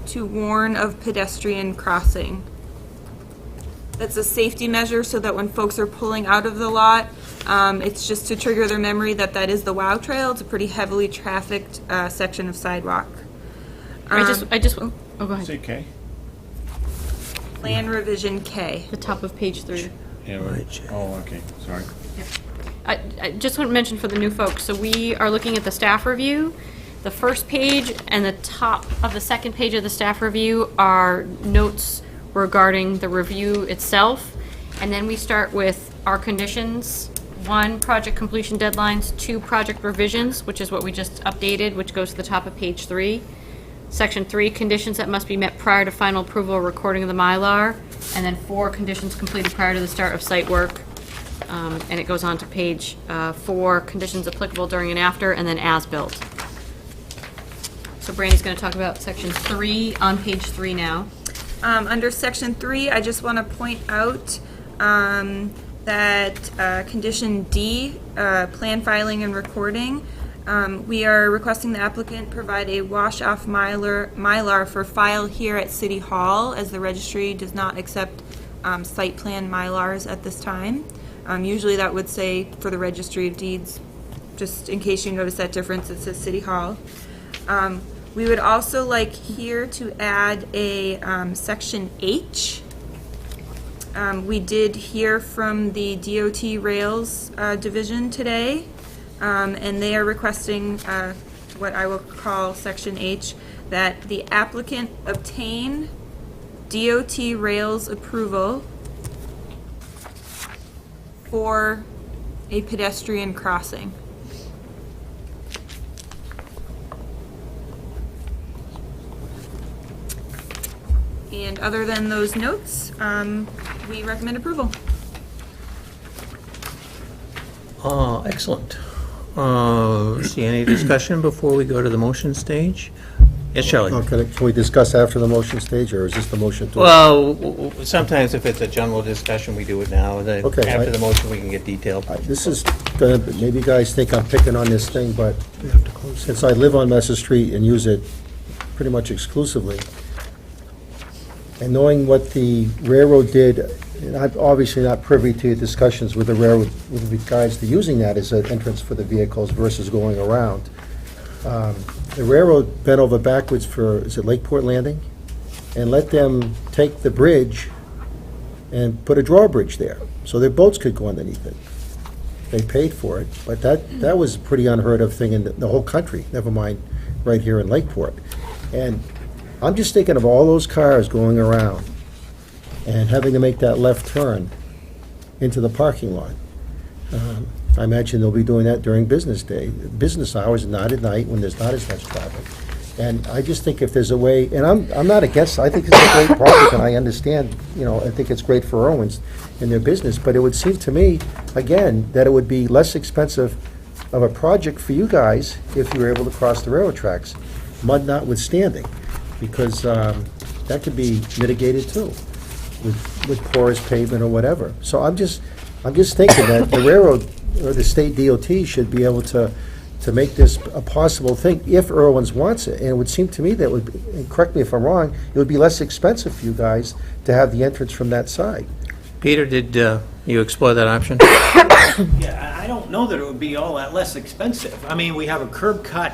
to warn of pedestrian crossing. That's a safety measure so that when folks are pulling out of the lot, it's just to trigger their memory that that is the WOW Trail. It's a pretty heavily trafficked section of sidewalk. I just, oh, go ahead. Say K? Plan revision K. The top of page 3. Yeah, right. Oh, okay, sorry. I just want to mention for the new folks, so we are looking at the staff review. The first page and the top of the second page of the staff review are notes regarding the review itself. And then we start with our conditions. 1, project completion deadlines. 2, project revisions, which is what we just updated, which goes to the top of page 3. Section 3, conditions that must be met prior to final approval or recording of the Mylar. And then 4, conditions completed prior to the start of site work. And it goes on to page 4, conditions applicable during and after, and then as-built. So Brandy's going to talk about section 3 on page 3 now. Under section 3, I just want to point out that condition D, plan filing and recording, we are requesting the applicant provide a wash-off Mylar for file here at City Hall, as the registry does not accept site plan Mylars at this time. Usually that would say for the registry of deeds, just in case you notice that difference, it says City Hall. We would also like here to add a section H. We did hear from the DOT Rails division today, and they are requesting what I will call section H, that the applicant obtain DOT Rails approval for a pedestrian crossing. And other than those notes, we recommend approval. Excellent. See any discussion before we go to the motion stage? Yes, Shelley? Oh, can we discuss after the motion stage, or is this the motion to? Well, sometimes if it's a general discussion, we do it now. Okay, After the motion, we can get detailed. This is gonna, maybe you guys think I'm picking on this thing, but since I live on Messer Street and use it pretty much exclusively. And knowing what the railroad did, and I'm obviously not privy to discussions with the railroad with regards to using that as an entrance for the vehicles versus going around. The railroad bent over backwards for, is it Lakeport Landing? And let them take the bridge and put a drawbridge there, so their boats could go underneath it. They paid for it, but that was a pretty unheard of thing in the whole country, never mind right here in Lakeport. And I'm just thinking of all those cars going around and having to make that left turn into the parking lot. I imagine they'll be doing that during business hours, not at night when there's not as much traffic. And I just think if there's a way, and I'm not against, I think it's a great project, and I understand, I think it's great for Irwins in their business, but it would seem to me, again, that it would be less expensive of a project for you guys if you were able to cross the railroad tracks, mud notwithstanding, because that could be mitigated too, with porous pavement or whatever. So I'm just thinking that the railroad or the state DOT should be able to make this a possible thing if Irwins wants it. And it would seem to me that would be, and correct me if I'm wrong, it would be less expensive for you guys to have the entrance from that side. Peter, did you explore that option? Yeah, I don't know that it would be all that less expensive. I mean, we have a curb cut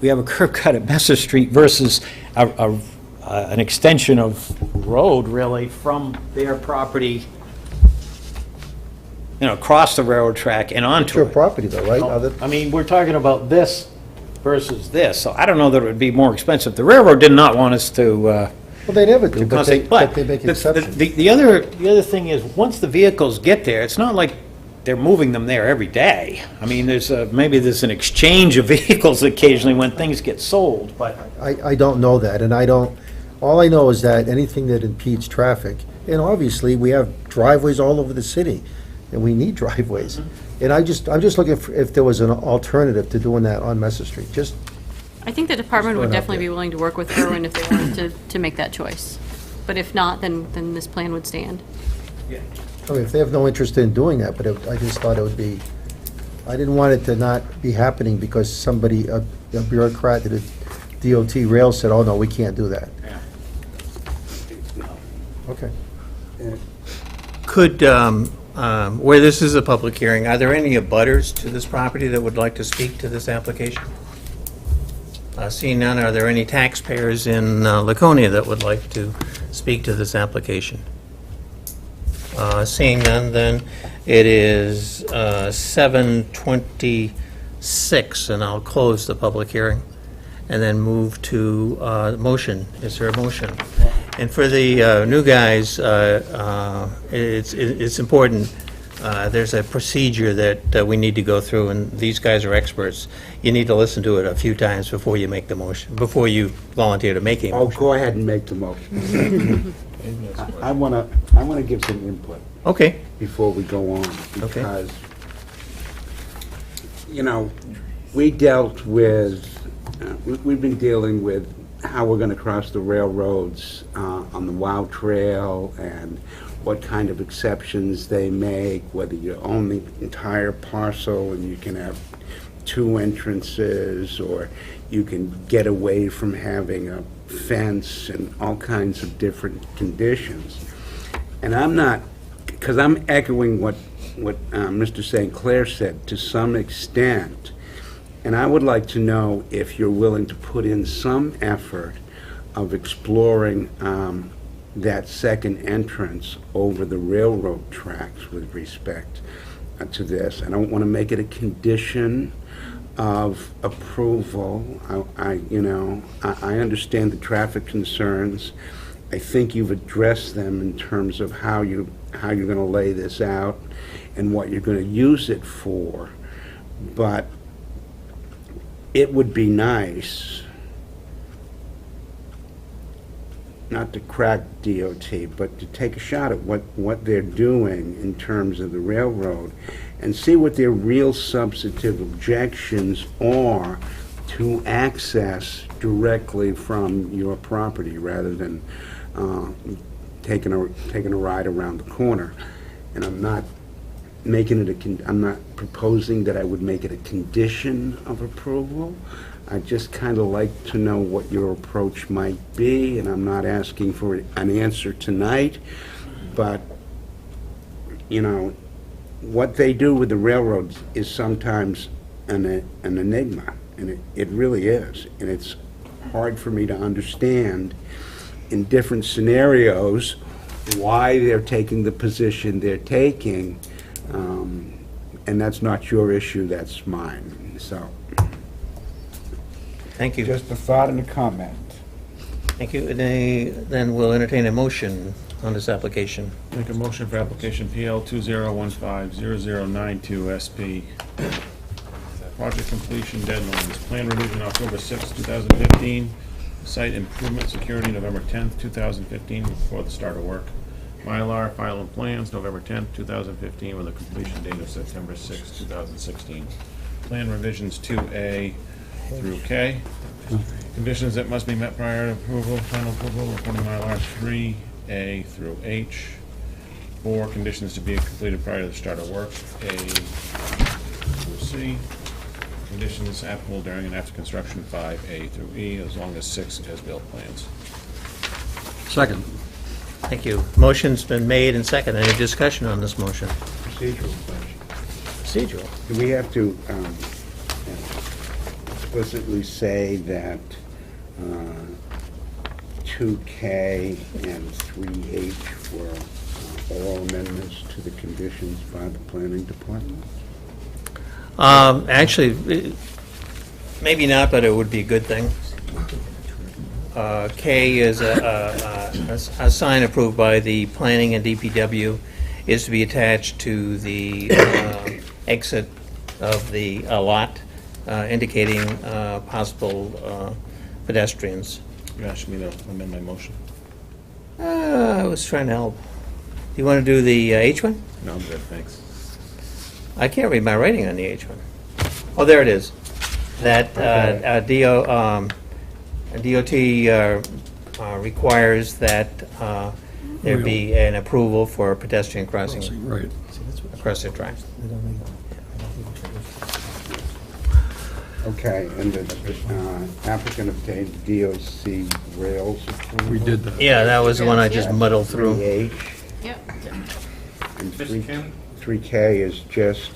at Messer Street versus an extension of road, really, from their property, across the railroad track and It's onto your it. property though, right? Other- I mean, we're talking about this versus this, so I don't know that it would be more expensive. The railroad did not want us to, Well, they never do, but they make exceptions. the other thing is, once the vehicles get there, it's not like they're moving them there every day. I mean, maybe there's an exchange of vehicles occasionally when things get sold, but I don't know that, and all I know is that anything that impedes traffic, and obviously, we have driveways all over the city, and we need driveways. And I'm just looking for if there was an alternative to doing that on Messer Street, just, I think the department would Just throwing it out definitely be willing to work with Irwin if they wanted to make that choice. But if not, then this plan would stand. I mean, if they have no interest in doing that, but I just thought it would be, I didn't want it to not be happening because somebody, a bureaucrat at a DOT rail said, oh, no, we can't do that. Okay. Could, where this is a public hearing, are there any abutters to this property that would like to speak to this application? Seeing none, are there any taxpayers in Laconia that would like to speak to this application? Seeing none, then it is 7:26, and I'll close the public hearing and then move to motion. Is there a motion? And for the new guys, it's important. There's a procedure that we need to go through, and these guys are experts. You need to listen to it a few times before you make the motion, before you volunteer to make a Oh, motion. go ahead and make the motion. I want to give some input Okay. before we go on, Okay. because, we dealt with, we've been dealing with how we're going to cross the railroads on the WOW Trail and what kind of exceptions they make, whether you own the entire parcel and you can have two entrances, or you can get away from having a fence and all kinds of different conditions. And I'm not, because I'm echoing what Mr. St. Clair said to some extent, and I would like to know if you're willing to put in some effort of exploring that second entrance over the railroad tracks with respect to this. I don't want to make it a condition of approval. I understand the traffic concerns. I think you've addressed them in terms of how you're going to lay this out and what you're going to use it for. But it would be nice, not to crack DOT, but to take a shot at what they're doing in terms of the railroad and see what their real substantive objections are to access directly from your property rather than taking a ride around the corner. And I'm not making it I'm not proposing that I would make it a condition of approval. I'd just kind of like to know what your approach might be, and I'm not asking for an answer tonight, but, you know, what they do with the railroads is sometimes an enigma, and it really is. And it's hard for me to understand in different scenarios why they're taking the position they're taking, and that's not your issue, that's mine. So, Thank you. just a thought and a comment. Thank you. Then we'll entertain a motion on this application. Make a motion for application PL 2015-0092 SP. Project completion deadlines, plan revision October 6, 2015, site improvement security November 10th, 2015, before the start of work. Mylar, file and plans, November 10th, 2015, with a completion date of September 6, 2016. Plan revisions 2A through K. Conditions that must be met prior to approval, final approval, recording Mylar 3A through H. 4, conditions to be completed prior to the start of work, A through C. Conditions applicable during and after construction, 5A through E, as long as 6 as-built plans. Second. Thank you. Motion's been made and seconded. Any discussion on this motion? Procedural question. Procedural. Do we have to explicitly say that 2K and 3H were all amendments to the conditions by the planning department? Actually, maybe not, but it would be a good thing. K is a sign approved by the planning and DPW, is to be attached to the exit of the lot, indicating possible pedestrians. You asked me to amend my motion. I was trying to help. Do you want to do the H one? No, I'm good, thanks. I can't read my writing on the H one. Oh, there it is. That DOT requires that there be an approval for pedestrian crossing Right. across their track. Okay, and the applicant obtained DOC rails approval? We did that. Yeah, that was the one I just muddled through. 3H, Yep. and Mr. Chairman? 3K is just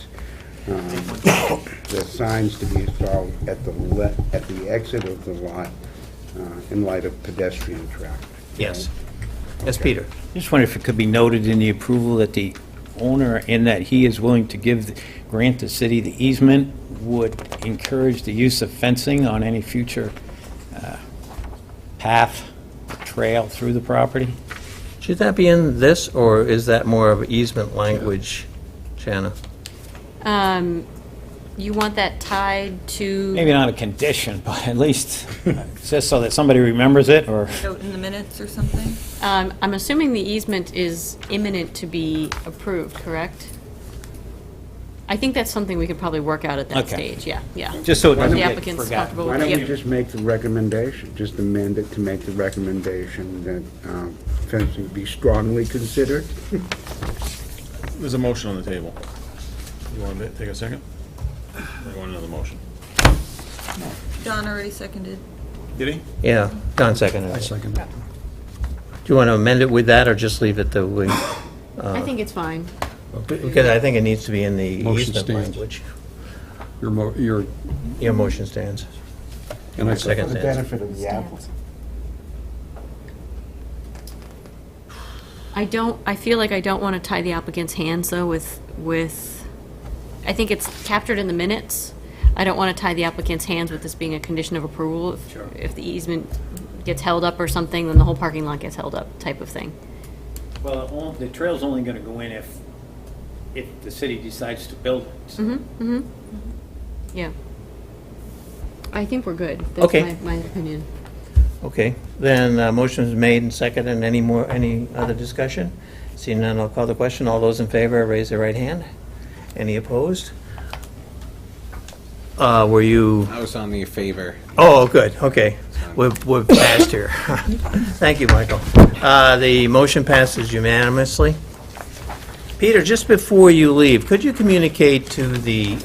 the signs to be installed at the exit of the lot in light of pedestrian traffic. Yes. Yes, Peter. Just wonder if it could be noted in the approval that the owner, in that he is willing to grant the city the easement, would encourage the use of fencing on any future path, trail through the property. Should that be in this, or is that more of easement language, Shanna? You want that tied to? Maybe not a condition, but at least just so that somebody remembers it, or... Note in the minutes or something? I'm assuming the easement is imminent to be approved, correct? I think that's something we could probably work out at that Okay. stage, yeah. Just so it If doesn't the get applicant's forgotten. comfortable Why with don't we it. just make the recommendation, just amend it to make the recommendation that fencing be strongly considered? There's a motion on the table. You want to take a second? Or you want another motion? Don already seconded. Did he? Yeah, Don seconded I it. second it. Do you want to amend it with that, or just leave it the way? I think it's fine. Because I think it needs to be in the Motion easement stands. language. Your, Your motion stands. and I Second For the stands. benefit of the applicant. I feel like I don't want to tie the applicant's hands, though, with, I think it's captured in the minutes. I don't want to tie the applicant's hands with this being a condition of approval. If the easement gets held up or something, then the whole parking lot gets held up, type of thing. Well, the trail's only going to go in if the city decides to build it. Yeah. I think we're good. Okay. That's my opinion. Okay, then motion is made and seconded. Any other discussion? Seeing none, I'll call the question. All those in favor, raise their right hand. Any opposed? Were you? I was on the favor. Oh, good, okay. We're passed here. Thank you, Michael. The motion passes unanimously. Peter, just before you leave, could you communicate to the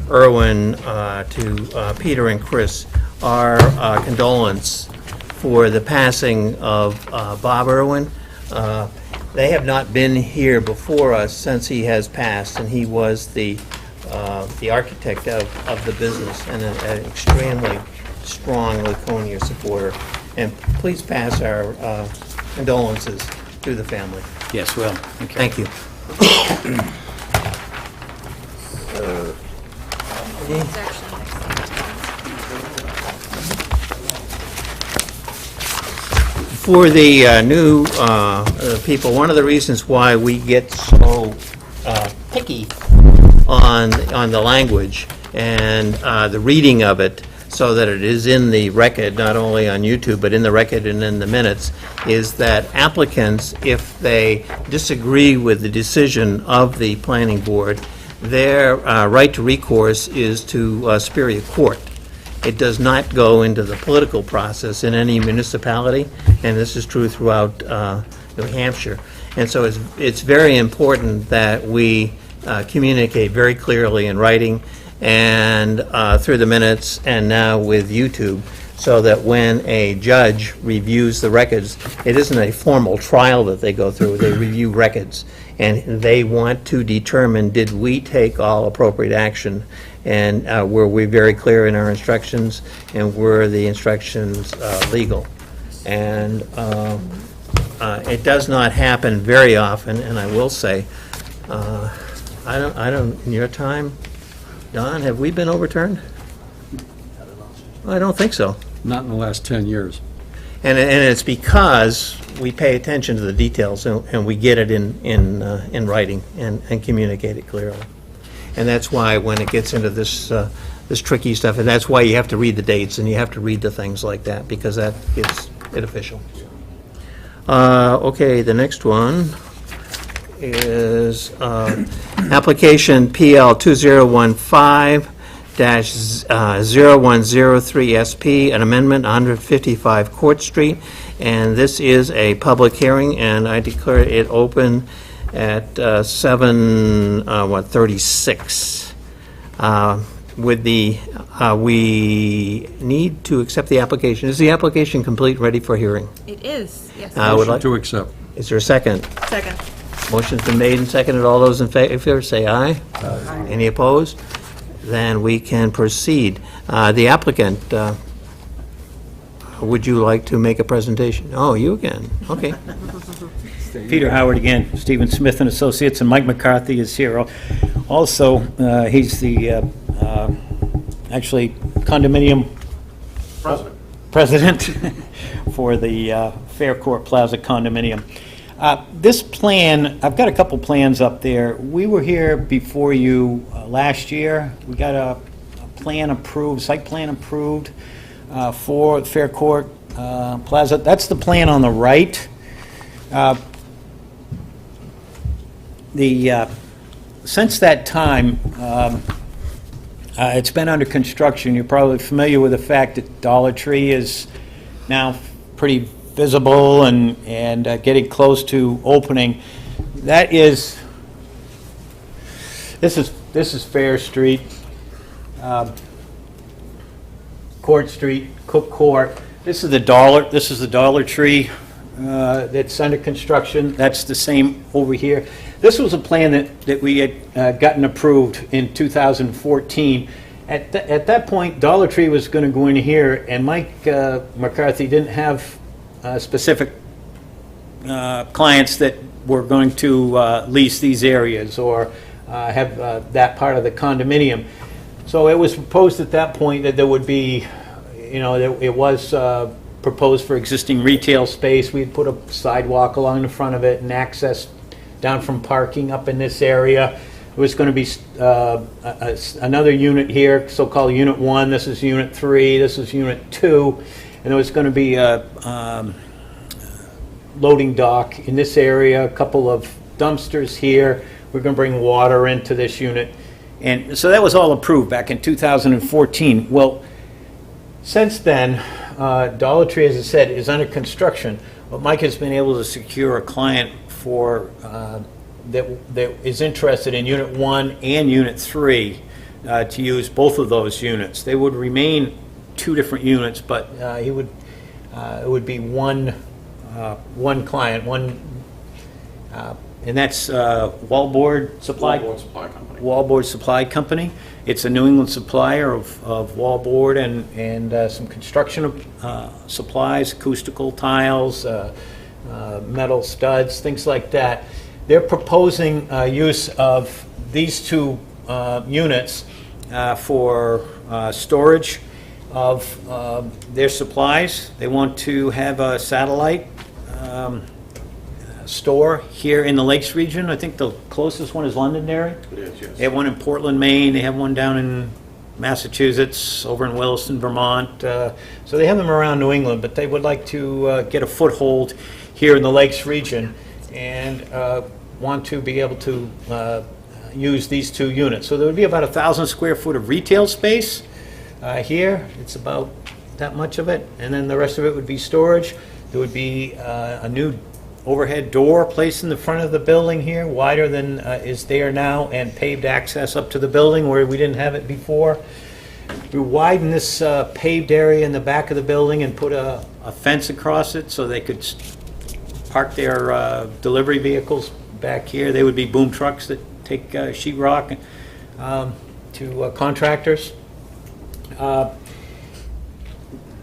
Irwin, to Peter and Chris, our condolence for the passing of Bob Irwin? They have not been here before us since he has passed, and he was the architect of the business and an extremely strong Laconia supporter. And please pass our condolences to the family. Yes, well, Thank you. It's actually next to For the new people, one of the reasons why we get so picky on the language and the reading of it, so that it is in the record, not only on YouTube, but in the record and in the minutes, is that applicants, if they disagree with the decision of the planning board, their right to recourse is to Superior Court. It does not go into the political process in any municipality, and this is true throughout New Hampshire. And so it's very important that we communicate very clearly in writing and through the minutes and now with YouTube, so that when a judge reviews the records, it isn't a formal trial that they go through, they review records, and they want to determine, did we take all appropriate action, and were we very clear in our instructions, and were the instructions legal? And it does not happen very often, and I will say, I don't, in your time, Don, have we been overturned? I don't think so. Not in the last 10 years. And it's because we pay attention to the details and we get it in writing and communicate it clearly. And that's why when it gets into this tricky stuff, and that's why you have to read the dates and you have to read the things like that, because that gets it official. Okay, the next one is application PL 2015-0103SP, an amendment 155 Court Street, and this is a public hearing, and I declare it open at 7:36. With the, we need to accept the application. Is the application complete, ready for hearing? It is, yes. I would Motion like- to accept. Is there a second? Second. Motion's been made and seconded. All those in favor, say aye. Aye. Any opposed? Then we can proceed. The applicant, would you like to make a presentation? Oh, you again. Okay. Peter Howard again, Stephen Smith and Associates, and Mike McCarthy is here. Also, he's the, actually, condominium president for the Faircourt Plaza condominium. This plan, I've got a couple plans up there. We were here before you last year. We got a plan approved, site plan approved for Faircourt Plaza. That's the plan on the right. Since that time, it's been under construction. You're probably familiar with the fact that Dollar Tree is now pretty visible and getting close to opening. That is, this is Fair Street, Court Street, Cook Court. This is the Dollar Tree that's under construction. That's the same over here. This was a plan that we had gotten approved in 2014. At that point, Dollar Tree was going to go in here, and Mike McCarthy didn't have specific clients that were going to lease these areas or have that part of the condominium. So it was proposed at that point that there would be, it was proposed for existing retail space. We'd put a sidewalk along the front of it and access down from parking up in this area. There was going to be another unit here, so-called Unit 1. This is Unit 3. This is Unit 2. And there was going to be a loading dock in this area, a couple of dumpsters here. We're going to bring water into this unit. And so that was all approved back in 2014. Well, since then, Dollar Tree, as I said, is under construction. But Mike has been able to secure a client for that is interested in Unit 1 and Unit 3 to use both of those units. They would remain two different units, but it would be one client, and that's Wallboard Supply. Wallboard Supply Company. Wallboard Supply Company. It's a New England supplier of wallboard and some construction supplies, acoustical tiles, metal studs, things like that. They're proposing use of these two units for storage of their supplies. They want to have a satellite store here in the Lakes region. I think the closest one is Londonderry. It is, yes. They have one in Portland, Maine. They have one down in Massachusetts, over in Williston, Vermont. So they have them around New England, but they would like to get a foothold here in the Lakes region and want to be able to use these two units. So there would be about 1,000 square foot of retail space here. It's about that much of it. And then the rest of it would be storage. There would be a new overhead door placed in the front of the building here, wider than is there now, and paved access up to the building where we didn't have it before. We widen this paved area in the back of the building and put a fence across it so they could park their delivery vehicles back here. They would be boom trucks that take sheetrock to contractors. And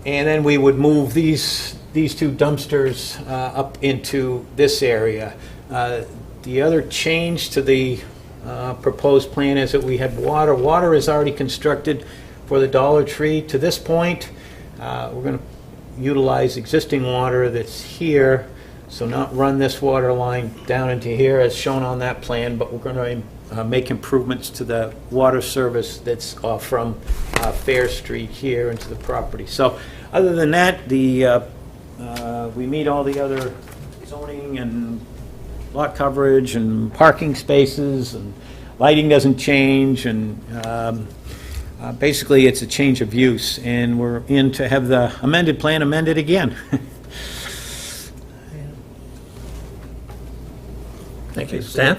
then we would move these two dumpsters up into this area. The other change to the proposed plan is that we had water. Water is already constructed for the Dollar Tree. To this point, we're going to utilize existing water that's here, so not run this water line down into here as shown on that plan, but we're going to make improvements to the water service that's from Fair Street here into the property. So other than that, we meet all the other zoning and lot coverage and parking spaces, and lighting doesn't change, and basically it's a change of use, and we're in to have the amended plan amended again. Thank you. Stan?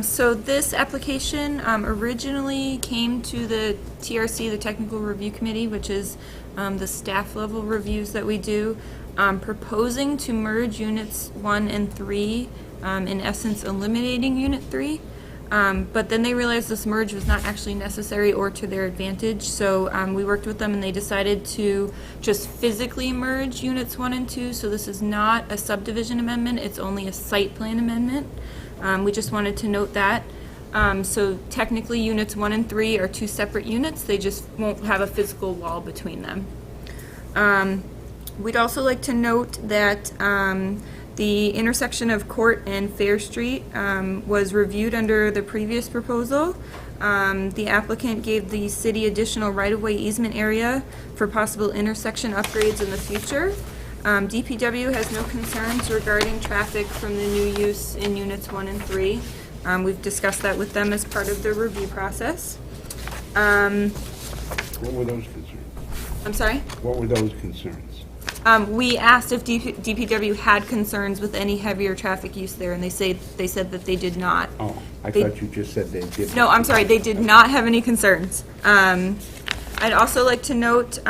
So this application originally came to the TRC, the Technical Review Committee, which is the staff level reviews that we do, proposing to merge units 1 and 3, in essence eliminating unit 3. But then they realized this merge was not actually necessary or to their advantage, so we worked with them and they decided to just physically merge units 1 and 2, so this is not a subdivision amendment, it's only a site plan amendment. We just wanted to note that. So technically units 1 and 3 are two separate units, they just won't have a physical wall between them. We'd also like to note that the intersection of Court and Fair Street was reviewed under the previous proposal. The applicant gave the city additional right-of-way easement area for possible intersection upgrades in the future. DPW has no concerns regarding traffic from the new use in units 1 and 3. We've discussed that with them as part of the review process. What were those concerns? I'm sorry? What were those concerns? We asked if DPW had concerns with any heavier traffic use there, and they said that they did not. Oh, I They- thought you just said they did. No, I'm sorry, they did not have any concerns. I'd also like to note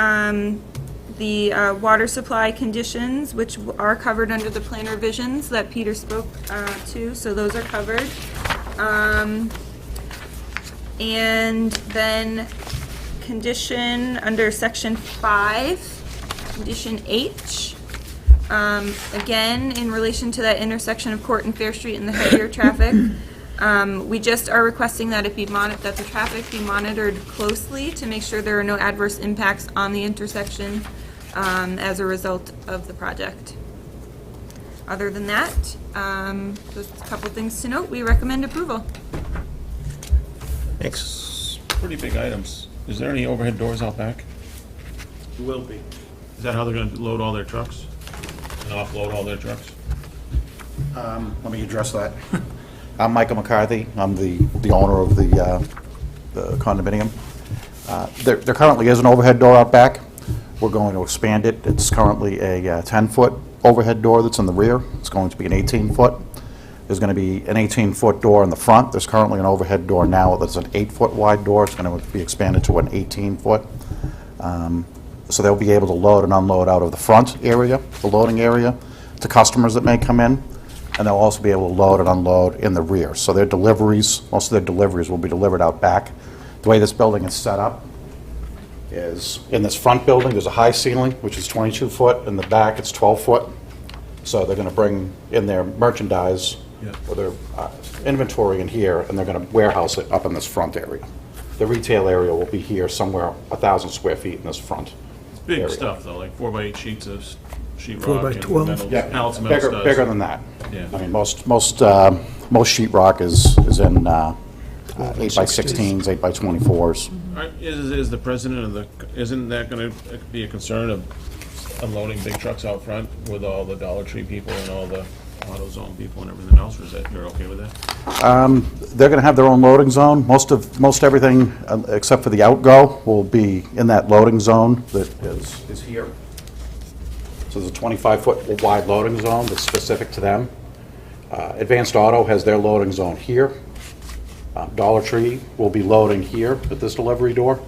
the water supply conditions, which are covered under the plan revisions that Peter spoke to, so those are covered. And then condition under section 5, condition H. Again, in relation to that intersection of Court and Fair Street and the heavier traffic, we just are requesting that that the traffic be monitored closely to make sure there are no adverse impacts on the intersection as a result of the project. Other than that, just a couple things to note. We recommend approval. Thanks. Pretty big items. Is there any overhead doors out back? Will be. Is that how they're gonna load all their trucks? And offload all their trucks? Let me address that. I'm Michael McCarthy. I'm the owner of the condominium. There currently is an overhead door out back. We're going to expand it. It's currently a 10-foot overhead door that's in the rear. It's going to be an 18-foot. is going to be an 18-foot door in the front. There's currently an overhead door now that's an 8-foot wide door. It's going to be expanded to an 18-foot. So they'll be able to load and unload out of the front area, the loading area, to customers that may come in. And they'll also be able to load and unload in the rear. So their deliveries, most of their deliveries will be delivered out back. The way this building is set up is, in this front building, there's a high ceiling, which is 22 foot. In the back, it's 12 foot. So they're going to bring in their merchandise or their inventory in here, and they're going to warehouse it up in this front area. The retail area will be here somewhere 1,000 square feet in this front Big area. stuff, though, like 4x8 sheets of sheet 4 rock. by and 12. metal- Yeah, pallets of metal studs. bigger than that. Yeah. I mean, most sheetrock is in 8 by 16s, 8 by 24s. Is the president of the, isn't that going to be a concern of unloading big trucks out front with all the Dollar Tree people and all the AutoZone people and everything else, or is that, you're okay with that? They're going to have their own loading zone. Most everything, except for the outgo, will be in that loading zone that is here. So there's a 25-foot wide loading zone that's specific to them. Advanced Auto has their loading zone here. Dollar Tree will be loading here at this delivery door,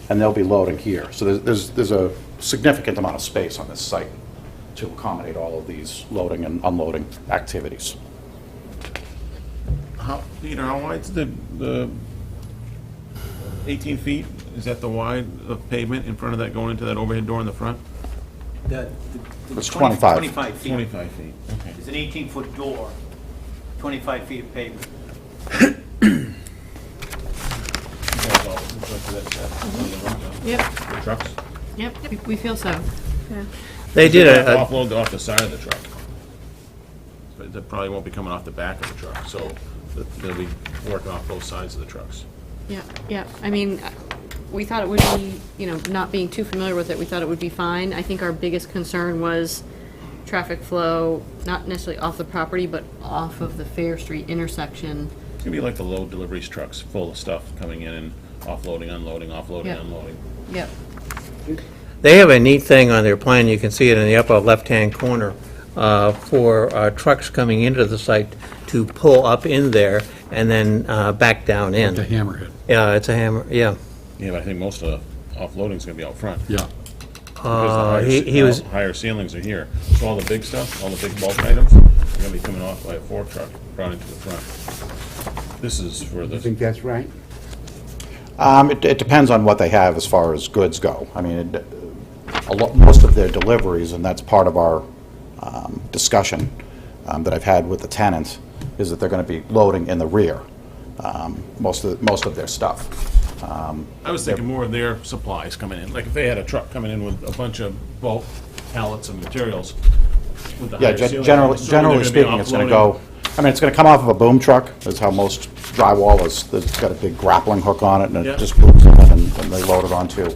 and they'll be loading here. So there's a significant amount of space on this site to accommodate all of these loading and unloading activities. Peter, how wide's the 18 feet? Is that the wide of pavement in front of that, going into that overhead door in the front? It's 25. 25 feet. 25 feet, okay. It's an 18-foot door, 25 feet of pavement. Yep, The trucks? yep, we feel so. They did They'll a, offload off the side of the truck. But they probably won't be coming off the back of the truck, so they'll be working off both sides of the trucks. Yeah, yeah, I mean, we thought it would be, not being too familiar with it, we thought it would be fine. I think our biggest concern was traffic flow, not necessarily off the property, but off of the Fair Street intersection. It's gonna be like the load deliveries trucks, full of stuff coming in and offloading, unloading, offloading, Yeah. unloading. Yep. they have a neat thing on their plan, you can see it in the upper left-hand corner, for trucks coming into the site to pull up in there and then back down in. The hammerhead. Yeah, it's a hammer, yeah. Yeah, but I think most of the offloading's gonna be out front. Yeah. Because the He was, higher ceilings are here. So all the big stuff, all the big bulk items, are gonna be coming off by a fork truck, brought into the front. This is for You the, think that's right? It depends on what they have as far as goods go. I mean, most of their deliveries, and that's part of our discussion that I've had with the tenants, is that they're going to be loading in the rear, most of their stuff. I was thinking more of their supplies coming in. Like if they had a truck coming in with a bunch of bulk pallets of materials with the Yeah, higher ceiling. generally so they're gonna be speaking, it's going to offloading. go, I mean, it's going to come off of a boom truck. That's how most drywall is. It's got a big grappling hook on it, and Yeah. it just booms in, and they load it onto,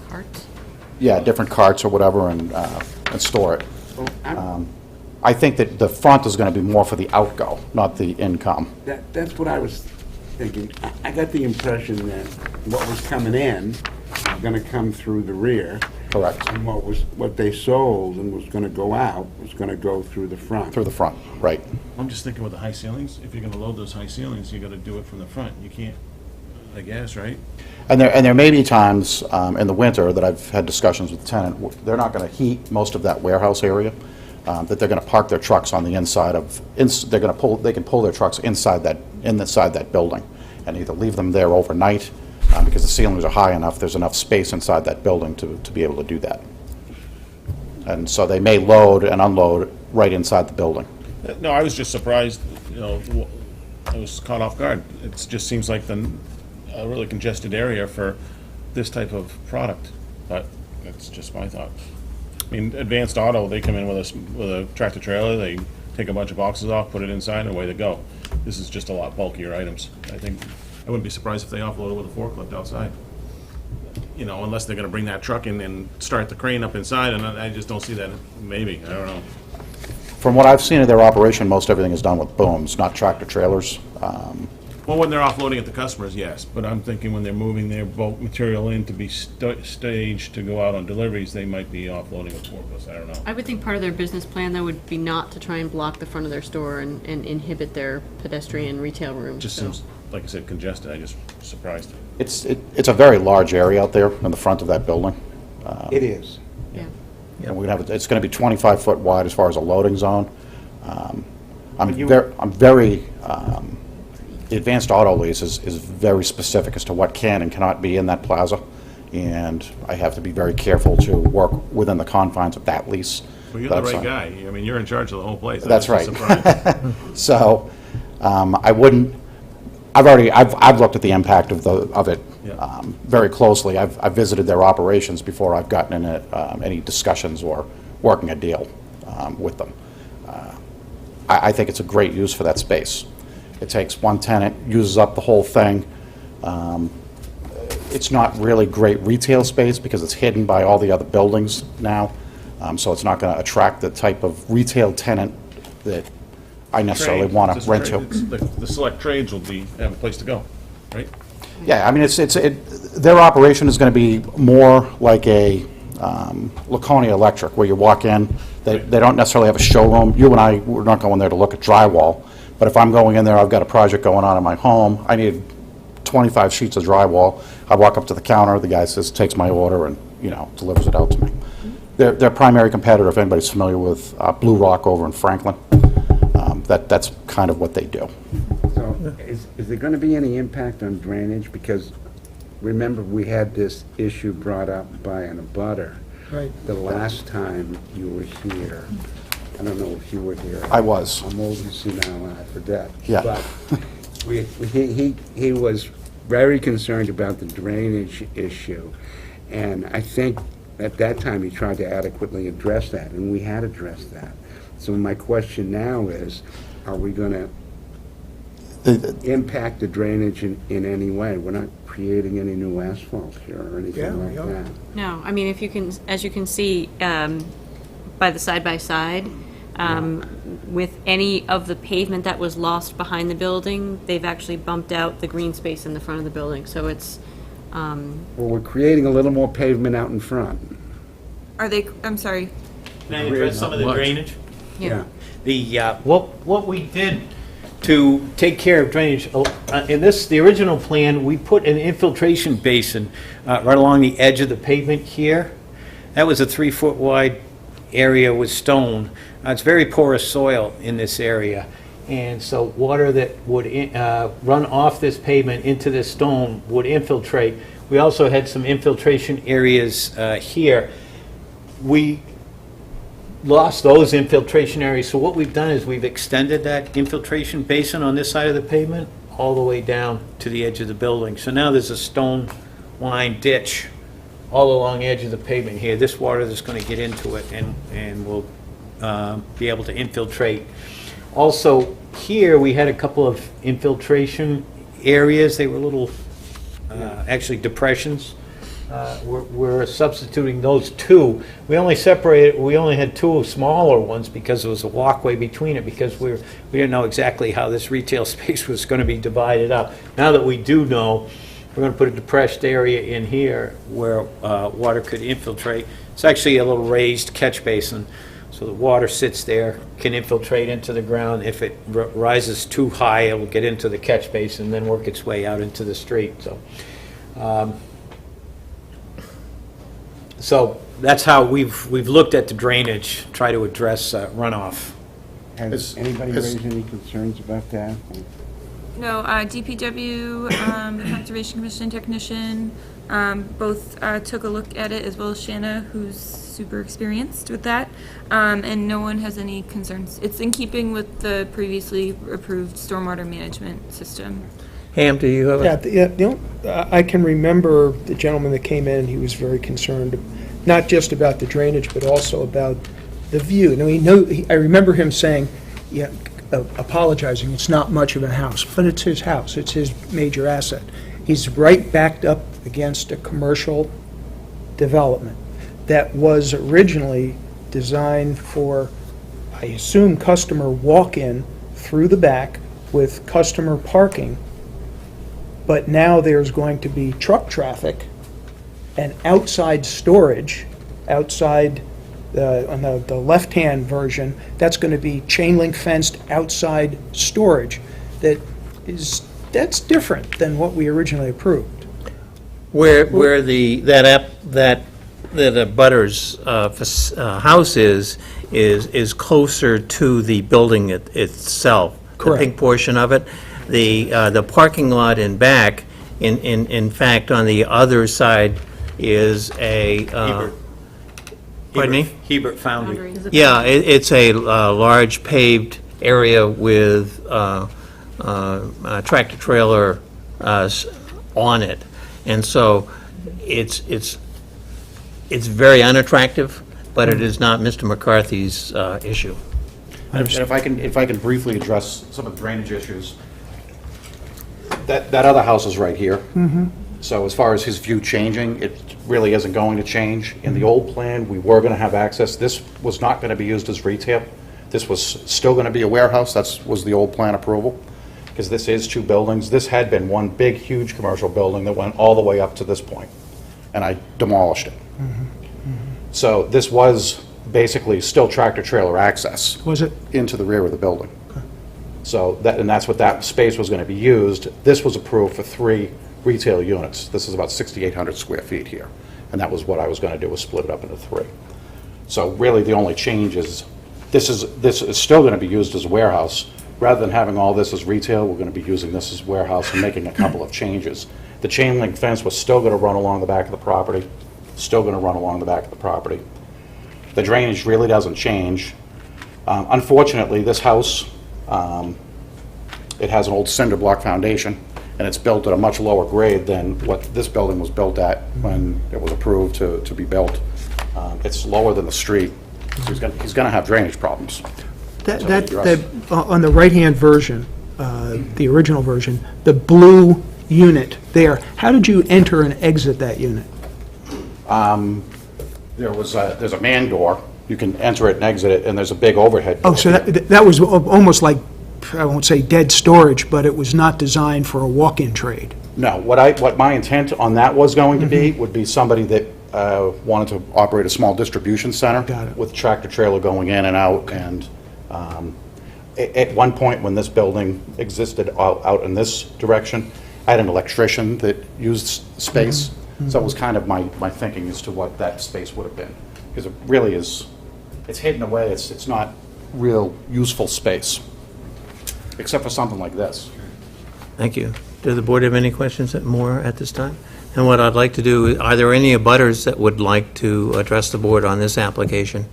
Carts? yeah, different carts or whatever, and store it. I think that the front is going to be more for the outgo, not the income. That's what I was thinking. I got the impression that what was coming in was gonna come through the rear, Correct. and what they sold and was gonna go out was gonna go through the front. Through the front, right. I'm just thinking with the high ceilings, if you're gonna load those high ceilings, you gotta do it from the front. You can't, I guess, right? And there may be times in the winter that I've had discussions with the tenant, they're not going to heat most of that warehouse area, that they're going to park their trucks on the inside of, they can pull their trucks inside that building, and either leave them there overnight, because the ceilings are high enough, there's enough space inside that building to be able to do that. And so they may load and unload right inside the building. No, I was just surprised, I was caught off guard. It just seems like a really congested area for this type of product, but that's just my thought. I mean, Advanced Auto, they come in with a tractor trailer, they take a bunch of boxes off, put it inside, and away they go. This is just a lot bulkier items. I wouldn't be surprised if they offload it with a forklift outside. Unless they're gonna bring that truck in and start the crane up inside, and I just don't see that, maybe, I don't know. From what I've seen of their operation, most everything is done with booms, not tractor trailers. Well, when they're offloading it to customers, yes, but I'm thinking when they're moving their bulk material in to be staged to go out on deliveries, they might be offloading a forklift, I don't know. I would think part of their business plan, though, would be not to try and block the front of their store and inhibit their pedestrian retail room. Just so. seems, like I said, congested, I just surprised. It's a very large area out there in the front of that building. It is. Yeah. And we're gonna have, it's gonna be 25 foot wide as far as a loading zone. I'm very, the advanced auto lease is very specific as to what can and cannot be in that plaza, and I have to be very careful to work within the confines of that lease. Well, you're the That's, right guy, I mean, you're in charge of the whole place. That's I was right. just surprised. So, I wouldn't, I've looked at the impact of it Yeah. very closely. I've visited their operations before I've gotten in any discussions or working a deal with them. I think it's a great use for that space. It takes one tenant, uses up the whole thing. It's not really great retail space because it's hidden by all the other buildings now, so it's not going to attract the type of retail tenant that I necessarily Trade, want just to rent trade. to. The select trades will have a place to go, right? Yeah, I mean, their operation is going to be more like a Laconia Electric, where you walk in, they don't necessarily have a showroom. You and I, we're not going there to look at drywall, but if I'm going in there, I've got a project going on in my home, I need 25 sheets of drywall. I walk up to the counter, the guy says, takes my order and, delivers it out to me. Their primary competitor, if anybody's familiar with Blue Rock over in Franklin, that's kind of what they do. So is there going to be any impact on drainage? Because remember, we had this issue brought up by an abutter Right. the last time you were here. I don't know if you were here. I was. I'm old, you see now, and I forget. Yeah. But he was very concerned about the drainage issue, and I think at that time he tried to adequately address that, and we had addressed that. So my question now is, are we going to impact the drainage in any way? We're not creating any new asphalt here or anything like that. No, I mean, as you can see, by the side-by-side, with any of the pavement that was lost behind the building, they've actually bumped out the green space in the front of the building, so it's, Well, we're creating a little more pavement out in front. Are they, I'm sorry, Can I address some of the drainage? Yeah. What we did to take care of drainage, the original plan, we put an infiltration basin right along the edge of the pavement here. That was a 3-foot wide area with stone. It's very porous soil in this area, and so water that would run off this pavement into this stone would infiltrate. We also had some infiltration areas here. We lost those infiltration areas, so what we've done is we've extended that infiltration basin on this side of the pavement all the way down to the edge of the building. So now there's a stone line ditch all along the edge of the pavement here. This water is going to get into it and will be able to infiltrate. Also, here we had a couple of infiltration areas. They were little, actually depressions. We're substituting those two. We only had two smaller ones because there was a walkway between it, because we didn't know exactly how this retail space was going to be divided up. Now that we do know, we're going to put a depressed area in here where water could infiltrate. It's actually a little raised catch basin, so the water sits there, can infiltrate into the ground. If it rises too high, it will get into the catch basin and then work its way out into the street. So that's how we've looked at the drainage, try to address runoff. Has anybody raised any concerns about that? no, DPW, the Conservation Commission technician, both took a look at it, as well as Shanna, who's super experienced with that, and no one has any concerns. It's in keeping with the previously approved stormwater management system. Ham, do you have I can remember the gentleman that came in, he was very concerned, not just about the drainage, but also about the view. I remember him saying, apologizing, it's not much of a house, but it's his house, it's his major asset. He's right backed up against a commercial development that was originally designed for, I assume, customer walk-in through the back with customer parking but now there's going to be truck traffic and outside storage, outside, on the left-hand version, that's going to be chain link fenced outside storage. That's different than what we originally approved. Where that butter's house is closer to the building itself. Correct. The pink portion of it. The parking lot in back, in fact, on the other side is a... Pardon me? Hebert Foundry. Boundary. Yeah, it's a large paved area with a tractor-trailer on it. And so it's very unattractive, but it is not Mr. McCarthy's issue. And if I can briefly address some of the drainage issues, that other house is right here. So as far as his view changing, it really isn't going to change. In the old plan, we were going to have access. This was not going to be used as retail. This was still going to be a warehouse. That was the old plan approval, because this is two buildings. This had been one big, huge commercial building that went all the way up to this point, and I demolished it. So this was basically still tractor-trailer access. Was it? Into the rear of the building. So that's what that space was going to be used. This was approved for 3 retail units. This is about 6,800 square feet here, and that was what I was going to do, was split it up into 3. So really, the only change is this is still going to be used as a warehouse. Rather than having all this as retail, we're going to be using this as warehouse and making a couple of changes. The chain link fence was still going to run along the back of the property, still going to run along the back of the property. The drainage really doesn't change. Unfortunately, this house, it has an old cinder block foundation, and it's built at a much lower grade than what this building was built at when it was approved to be built. It's lower than the street, so he's going to have drainage problems. On the right-hand version, the original version, the blue unit there, how did you enter and exit that unit? There's a man door. You can enter it and exit it, and there's a big overhead door. Oh, so that was almost like, I won't say dead storage, but it was not designed for a walk-in trade. No, what my intent on that was going to be would be somebody that wanted to operate a small distribution center. Got it. With tractor trailer going in and out, and at one point when this building existed out in this direction, I had an electrician that used space, so it was kind of my thinking as to what that space would have been, because it really is, it's hidden away, it's not real useful space, except for something like this. Thank you. Does the board have any questions more at this time? And what I'd like to do, are there any abutters that would like to address the board on this application?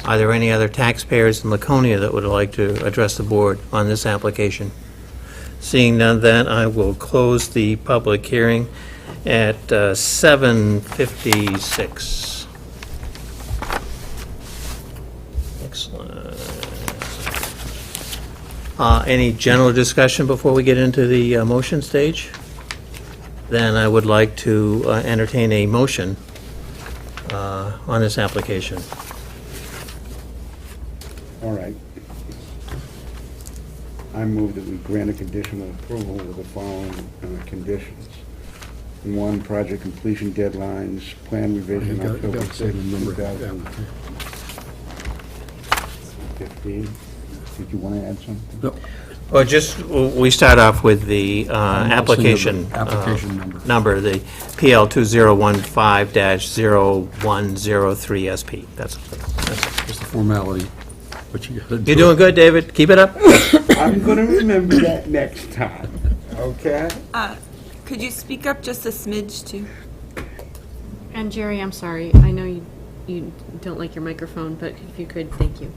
Are there any other taxpayers in Laconia that would like to address the board on this application? Seeing none, then I will close the public hearing at 7:56. Excellent. Any general discussion before we get into the motion stage? Then I would like to entertain a motion on this application. All right. I move that we grant a conditional approval with the following conditions. 1, project completion deadlines, plan revision You October got to say 6, the number of the 2015. Did you want to add something? No. Well, we start off with the application Application number, the PL 2015-0103SP. That's Just a formality, but you got to do You're doing good, David. Keep it up. I'm going to remember that next time, okay? Could you speak up just a smidge too? And Jerry, I'm sorry, I know you don't like your microphone, but if you could, thank you.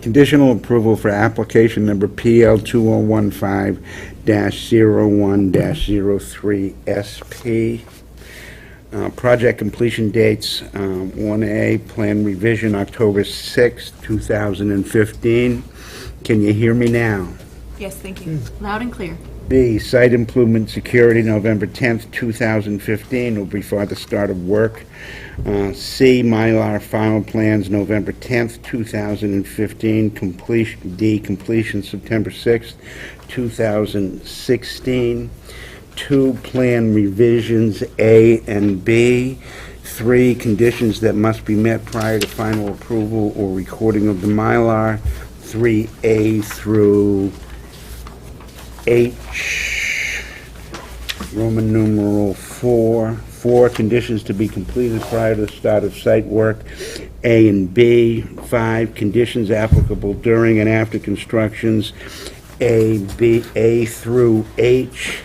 Conditional approval for application number PL 2015-01-03SP. Project completion dates, 1A, plan revision October 6, 2015. Can you hear me now? Yes, thank you. Loud and clear. B, site improvement security, November 10th, 2015, will be before the start of work. C, Mylar final plans, November 10th, 2015, completion, D, completion September 6th, 2016. 2, plan revisions A and B. 3, conditions that must be met prior to final approval or recording of the Mylar. 3A through H, Roman numeral 4. 4, conditions to be completed prior to the start of site work, A and B. 5, conditions applicable during and after constructions, A through H.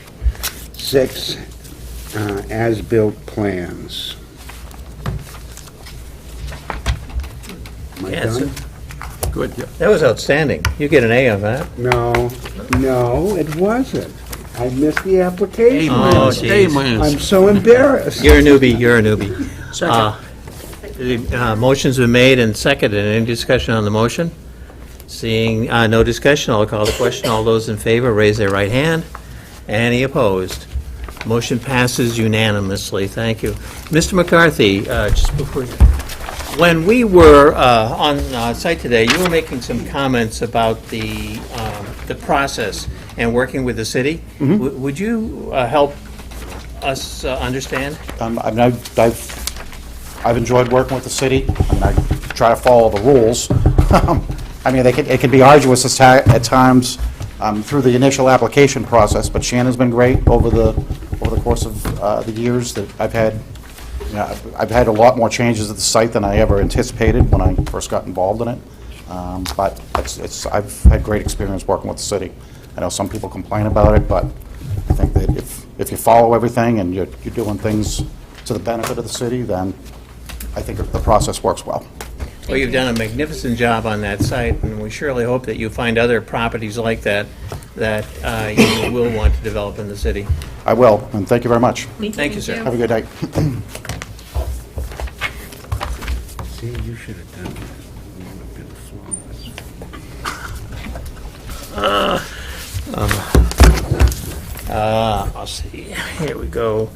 6, as-built plans. Am I Yes. done? Good, yeah. That was outstanding. You get an A on that. No, it wasn't. I missed the application. Oh, Hey, geez. man. I'm so embarrassed. You're a newbie, you're a newbie. The motion's been made and seconded. Any discussion on the motion? Seeing no discussion, I'll call the question. All those in favor, raise their right hand. Any opposed? Motion passes unanimously. Thank you. Mr. McCarthy, just before, when we were on site today, you were making some comments about the process and working with the city. Would you help us understand? I've enjoyed working with the city. I mean, I try to follow the rules. I mean, it can be arduous at times through the initial application process, but Shannon's been great over the course of the years that I've had. You know, I've had a lot more changes at the site than I ever anticipated when I first got involved in it. But I've had great experience working with the city. I know some people complain about it, but I think that if you follow everything and you're doing things to the benefit of the city, then I think the process works well. Well, you've done a magnificent job on that site, and we surely hope that you find other properties like that you will want to develop in the city. I will, and thank you very much. Thank you, sir. Have a good night. See, you should have done that. It would have been flawless. I'll see. Here we go.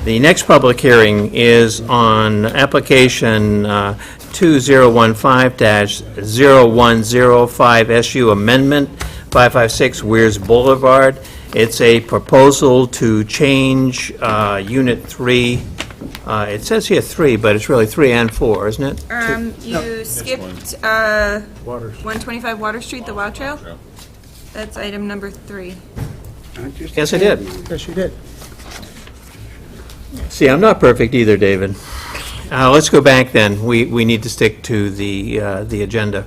The next public hearing is on application 2015-0105 SU Amendment 556 Weirs Boulevard. It's a proposal to change Unit 3. It says here 3, but it's really 3 and 4, isn't it? You skipped 125 Water Street, the WOW Trail. That's item number 3. Yes, I did. Yes, you did. See, I'm not perfect either, David. Let's go back then. We need to stick to the agenda.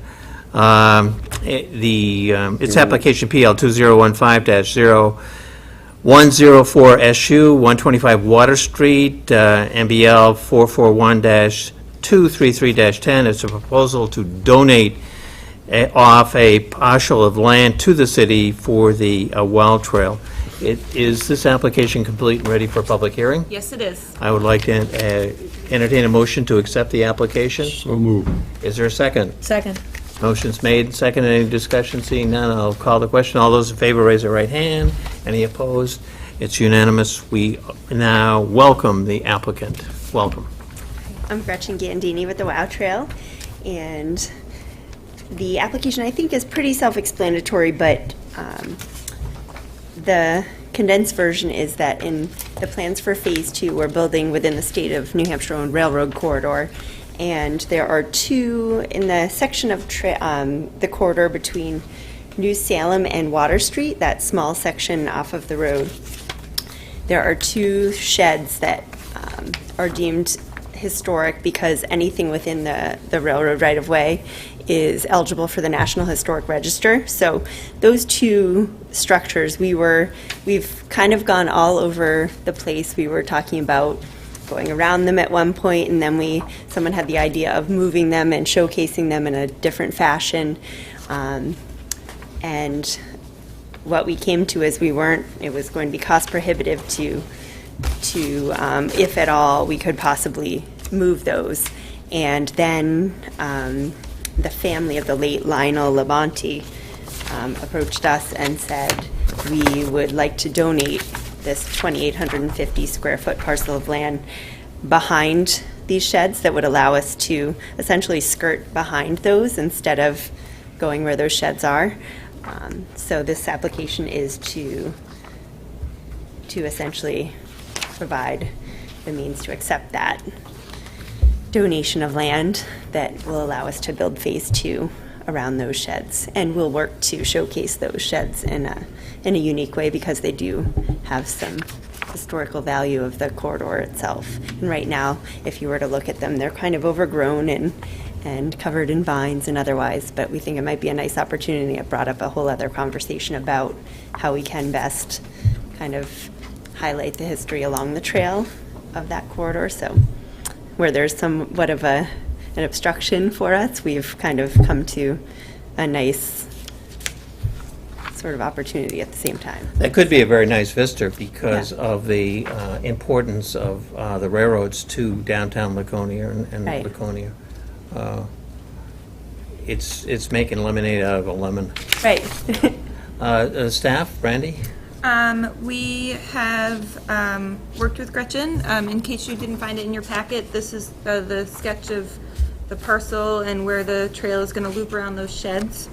It's application PL 2015-0104 SU, 125 Water Street, MBL 441-233-10. It's a proposal to donate off a parcel of land to the city for the WOW Trail. Is this application complete and ready for public hearing? Yes, it is. I would like to entertain a motion to accept the application. So moved. Is there a second? Second. Motion's made, second. Any discussion? Seeing none, I'll call the question. All those in favor, raise their right hand. Any opposed? It's unanimous. We now welcome the applicant. Welcome. I'm Gretchen Gandini with the WOW Trail, and the application I think is pretty self-explanatory, but the condensed version is that in the plans for Phase 2, we're building within the state of New Hampshire-owned railroad corridor, and there are two in the section of the corridor between New Salem and Water Street, that small section off of the road. There are two sheds that are deemed historic because anything within the railroad right-of-way is eligible for the National Historic Register. So those two structures, we've kind of gone all over the place. We were talking about going around them at one point, and then someone had the idea of moving them and showcasing them in a different fashion. And what we came to is it was going to be cost prohibitive to if at all, we could possibly move those. And then the family of the late Lionel Labonte approached us and said, we would like to donate this 2,850 square foot parcel of land behind these sheds that would allow us to essentially skirt behind those instead of going where those sheds are. So this application is to essentially provide the means to accept that donation of land that will allow us to build phase 2 around those sheds. And we'll work to showcase those sheds in a unique way because they do have some historical value of the corridor itself. And right now, if you were to look at them, they're kind of overgrown and covered in vines and otherwise, but we think it might be a nice opportunity. It brought up a whole other conversation about how we can best kind of highlight the history along the trail of that corridor. So where there's somewhat of an obstruction for us, we've kind of come to a nice sort of opportunity at the same time. That could be a very nice vista because of the importance of the railroads to downtown Laconia and Right. Laconia. It's making lemonade out of a lemon. Right. Staff, Brandy? We have worked with Gretchen. In case you didn't find it in your packet, this is the sketch of the parcel and where the trail is going to loop around those sheds.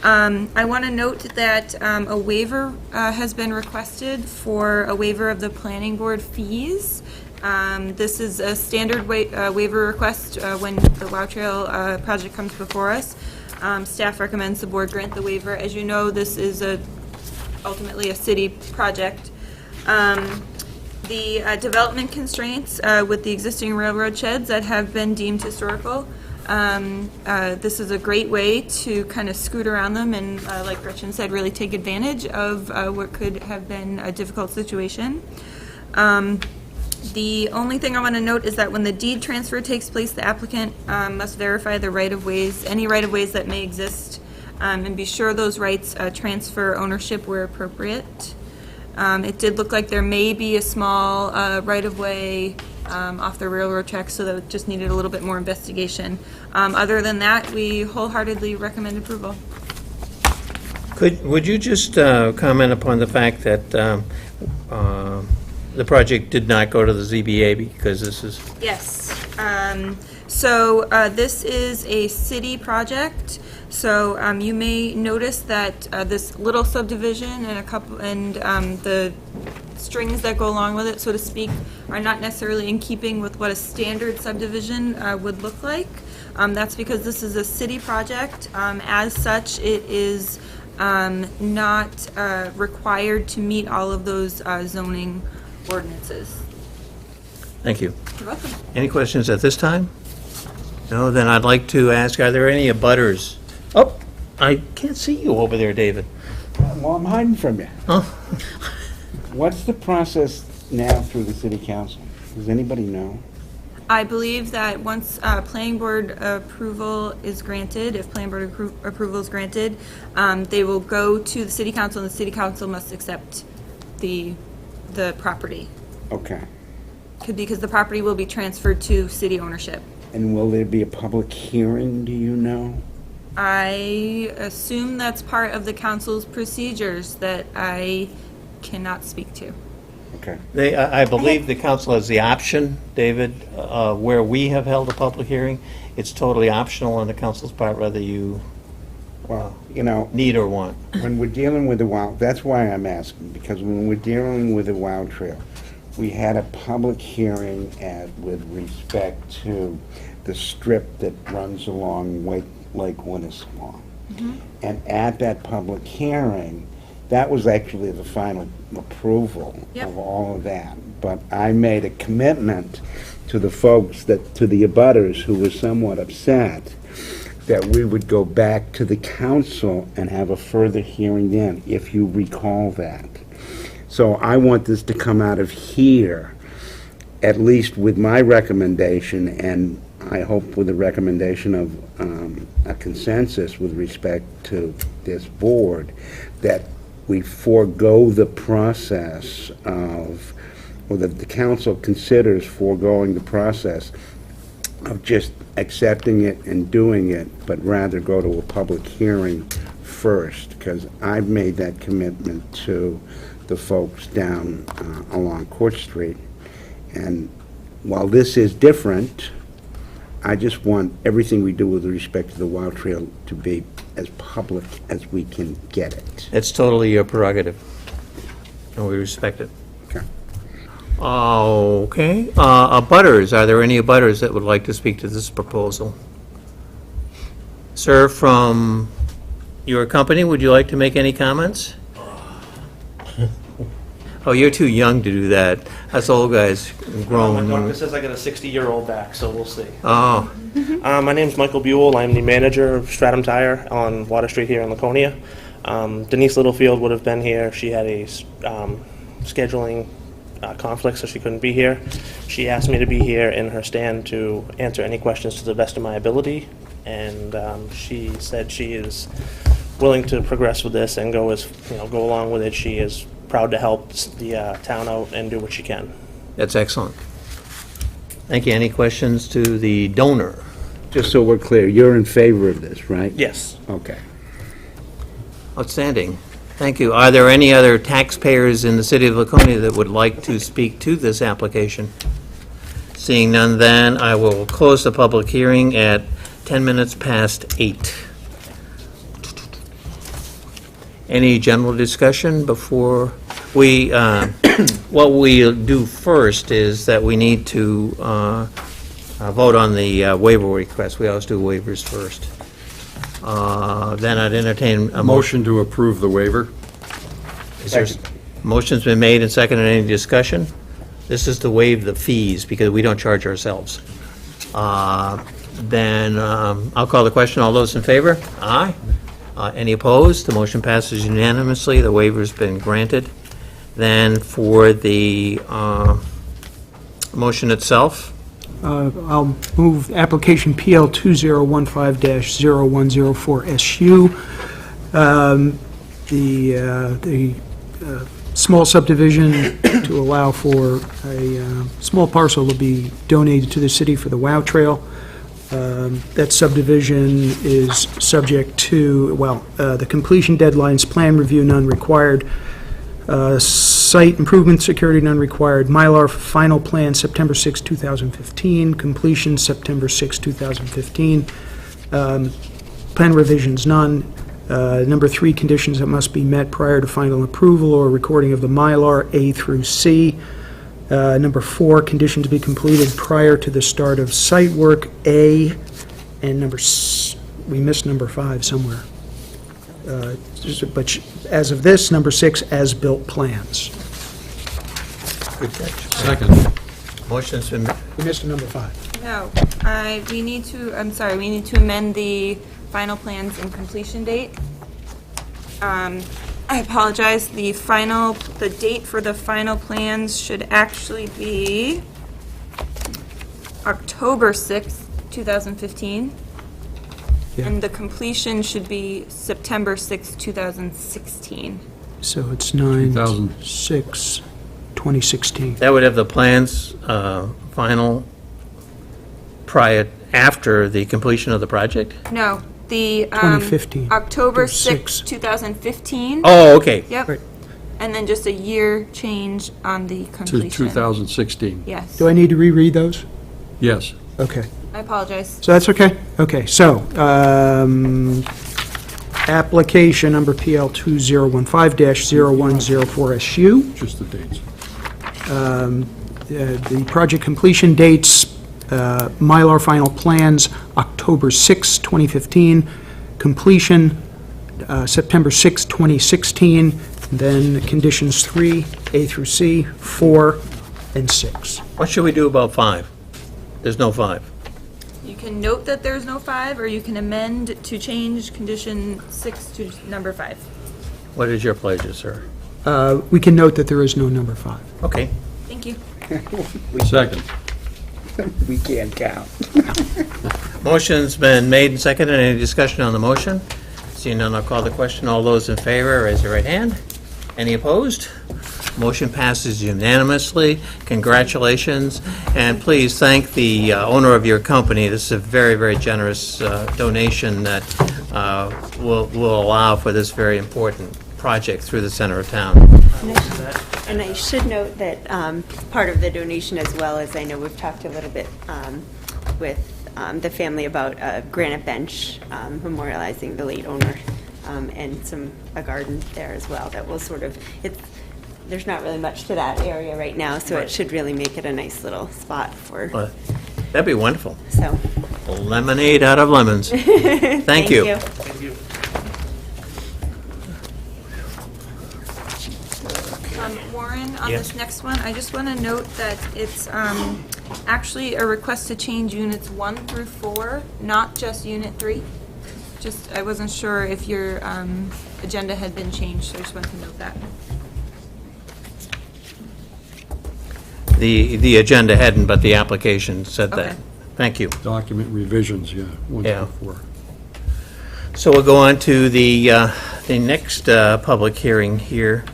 I want to note that a waiver has been requested for a waiver of the planning board fees. This is a standard waiver request when the Wow Trail project comes before us. Staff recommends the board grant the waiver. As you know, this is ultimately a city project. The development constraints with the existing railroad sheds that have been deemed historical. This is a great way to kind of scoot around them and, like Gretchen said, really take advantage of what could have been a difficult situation. The only thing I want to note is that when the deed transfer takes place, the applicant must verify the right-of-ways, any right-of-ways that may exist, and be sure those rights transfer ownership where appropriate. It did look like there may be a small right-of-way off the railroad tracks, so that just needed a little bit more investigation. Other than that, we wholeheartedly recommend approval. Would you just comment upon the fact that the project did not go to the ZBA because this is... Yes. So this is a city project. So you may notice that this little subdivision and the strings that go along with it, so to speak, are not necessarily in keeping with what a standard subdivision would look like. That's because this is a city project. As such, it is not required to meet all of those zoning ordinances. Thank you. You're welcome. Any questions at this time? No, then I'd like to ask, are there any abutters? Oh, I can't see you over there, David. Well, I'm hiding from you. Oh, What's the process now through the city council? Does anybody know? I believe that once planning board approval is granted, if planning board approval is granted, they will go to the city council, and the city council must accept the property. Okay. Because the property will be transferred to city ownership. And will there be a public hearing, do you know? I assume that's part of the council's procedures that I cannot speak to. Okay. I believe the council has the option, David, where we have held a public hearing. It's totally optional on the council's part, whether you Well, you know, need or want. when we're dealing with the WOW, that's why I'm asking, because when we're dealing with the WOW Trail, we had a public hearing with respect to the strip that runs along Lake Winnisquam. And at that public hearing, that was actually the final approval Yep. of all of that. But I made a commitment to the folks, to the abutters who were somewhat upset, that we would go back to the council and have a further hearing then, if you recall that. So I want this to come out of here, at least with my recommendation, and I hope with the recommendation of a consensus with respect to this board, that we forego the process of, or that the council considers foregoing the process of just accepting it and doing it, but rather go to a public hearing first, because I've made that commitment to the folks down along Court Street. And while this is different, I just want everything we do with respect to the WOW Trail to be as public as we can get it. It's totally your prerogative, and we respect it. Okay. Okay, abutters, are there any abutters that would like to speak to this proposal? Sir, from your company, would you like to make any comments? Oh, you're too young to do that. Us old guys, grown. My doctor says I got a 60-year-old back, so we'll see. Oh, My name's Michael Buell. I'm the manager of Stratum Tire on Water Street here in Laconia. Denise Littlefield would have been here. She had a scheduling conflict, so she couldn't be here. She asked me to be here in her stand to answer any questions to the best of my ability, and she said she is willing to progress with this and go along with it. She is proud to help the town out and do what she can. that's excellent. Thank you. Any questions to the donor? Just so we're clear, you're in favor of this, right? Yes. Okay. Outstanding. Thank you. Are there any other taxpayers in the city of Laconia that would like to speak to this application? Seeing none, then I will close the public hearing at 10 minutes past 8. Any general discussion before we, what we'll do first is that we need to vote on the waiver request. We always do waivers first. Then I'd entertain a motion. Motion to approve the waiver. Is there, motion's been made and seconded. Any discussion? This is to waive the fees because we don't charge ourselves. Then I'll call the question. All those in favor? Aye. Any opposed? The motion passes unanimously. The waiver's been granted. Then for the motion itself, I'll move application PL 2015-0104SU. The small subdivision to allow for a small parcel to be donated to the city for the WOW Trail. That subdivision is subject to, the completion deadlines, plan review, none required. Site improvement security, none required. Mylar final plan, September 6, 2015. Completion, September 6, 2015. Plan revisions, none. Number 3, conditions that must be met prior to final approval or recording of the Mylar, A through C. Number 4, condition to be completed prior to the start of site work, A. And we missed number 5 somewhere. But as of this, number 6, as-built plans. good catch. Second. Motion's been, We missed number 5. No, we need to amend the final plans and completion date. I apologize, the date for the final plans should actually be October 6th, 2015. Yeah. And the completion should be September 6th, 2016. So it's 2000. 9/6/2016. that would have the plans final after the completion of the project? No, the 2015. October Six. 6th, 2015. Oh, okay. Yep. Right. And then just a year change on the To completion. 2016. Yes. Do I need to reread those? Yes. Okay. I apologize. So that's okay? Okay, so, application number PL 2015-0104SU. Just the dates. The project completion dates, Mylar final plans, October 6, 2015. Completion, September 6, 2016. Then conditions 3, A through C, 4, and 6. What should we do about 5? There's no 5. You can note that there's no 5, or you can amend to change condition 6 to number 5. What is your pleasure, sir? We can note that there is no number 5. Okay. Thank you. Second. We can't count. Motion's been made and seconded. Any discussion on the motion? Seeing none, I'll call the question. All those in favor, raise your right hand. Any opposed? Motion passes unanimously. Congratulations, and please thank the owner of your company. This is a very, very generous donation that will allow for this very important project through the center of town. And I should note that part of the donation as well, as I know we've talked a little bit with the family about a granite bench memorializing the late owner, and a garden there as well that will sort of, there's not really much to that area right now, so it should really make it a nice little spot for, That'd be wonderful. so. Lemonade out of lemons. Thank you. Warren, on Yes. this next one, I just want to note that it's actually a request to change units 1 through 4, not just unit 3. Just, I wasn't sure if your agenda had been changed, so I just wanted to note that. The agenda hadn't, but the application said that. Okay. Thank you. Document revisions, yeah, 1 Yeah. through 4. So we'll go on to the next public hearing here.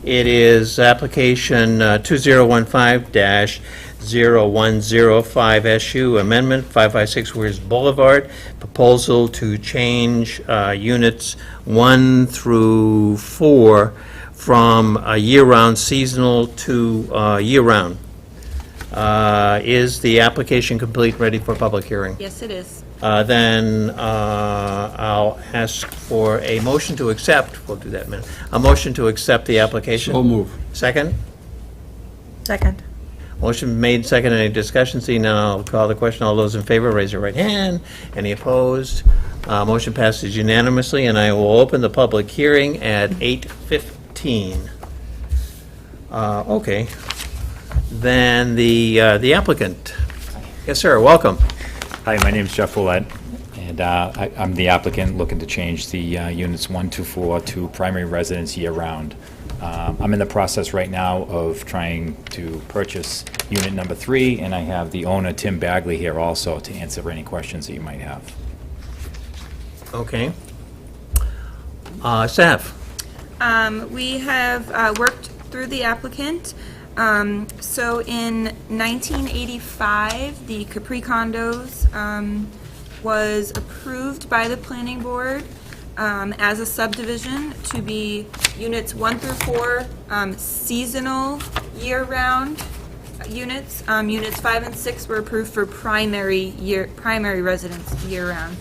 It is application 2015-0105 Amendment 556 Weirs Boulevard, proposal to change units 1 through 4 from year-round seasonal to year-round. Is the application complete, ready for public hearing? Yes, it is. Then I'll ask for a motion to accept, we'll do that in a minute, a motion to accept the application. So move. Second? Second. Motion made, second, any discussion? Seeing none, I'll call the question. All those in favor, raise your right hand. Any opposed? Motion passes unanimously, and I will open the public hearing at 8:15. Okay. Then the applicant. Yes, sir, welcome. Hi, my name's Jeff Willett, and I'm the applicant looking to change the units 1 to 4 to primary residence year-round. I'm in the process right now of trying to purchase unit number 3, and I have the owner, Tim Bagley, here also to answer any questions that you might have. Okay. Staff? We have worked through the applicant. So in 1985, the Capri condos was approved by the planning board as a subdivision to be units 1 through 4, seasonal year-round units. Units 5 and 6 were approved for primary residence year-round.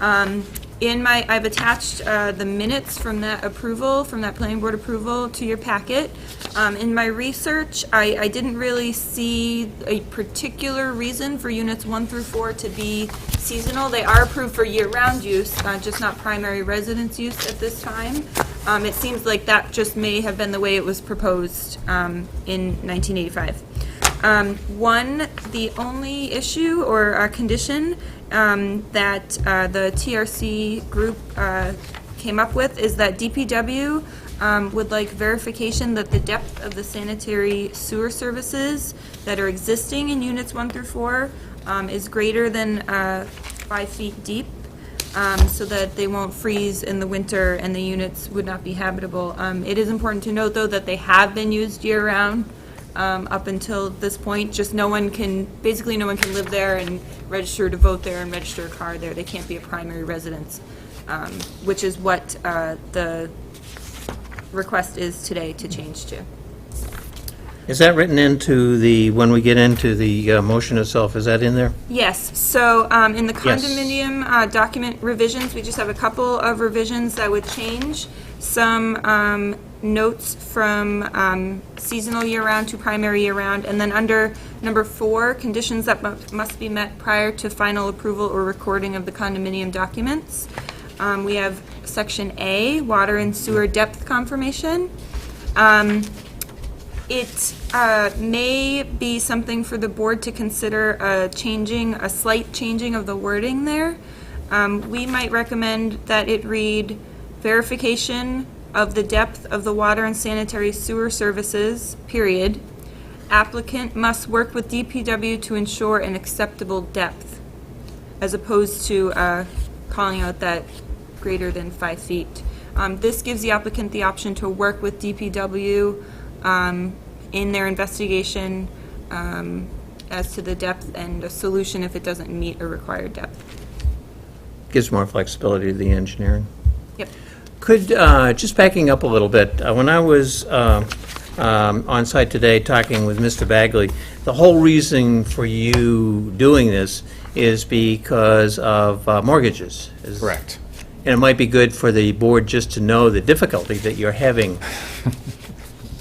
I've attached the minutes from that approval, from that planning board approval, to your packet. In my research, I didn't really see a particular reason for units 1 through 4 to be seasonal. They are approved for year-round use, just not primary residence use at this time. It seems like that just may have been the way it was proposed in 1985. The only issue or condition that the TRC group came up with is that DPW would like verification that the depth of the sanitary sewer services that are existing in units 1 through 4 is greater than 5 feet deep, so that they won't freeze in the winter and the units would not be habitable. It is important to note, though, that they have been used year-round up until this point. Just no one can live there and register to vote there and register a car there. They can't be a primary residence, which is what the request is today to change to. Is that written into when we get into the motion itself, is that in there? Yes, so in the Yes. condominium document revisions, we just have a couple of revisions that would change. Some notes from seasonal year-round to primary year-round, and then under number 4, conditions that must be met prior to final approval or recording of the condominium documents. We have section A, water and sewer depth confirmation. It may be something for the board to consider a slight changing of the wording there. We might recommend that it read verification of the depth of the water and sanitary sewer services, period. Applicant must work with DPW to ensure an acceptable depth, as opposed to calling out that greater than 5 feet. This gives the applicant the option to work with DPW in their investigation as to the depth and a solution if it doesn't meet a required depth. Gives more flexibility to the engineering. Yep. Could, just backing up a little bit, when I was on site today talking with Mr. Bagley, the whole reason for you doing this is because of mortgages. Correct. And it might be good for the board just to know the difficulty that you're having.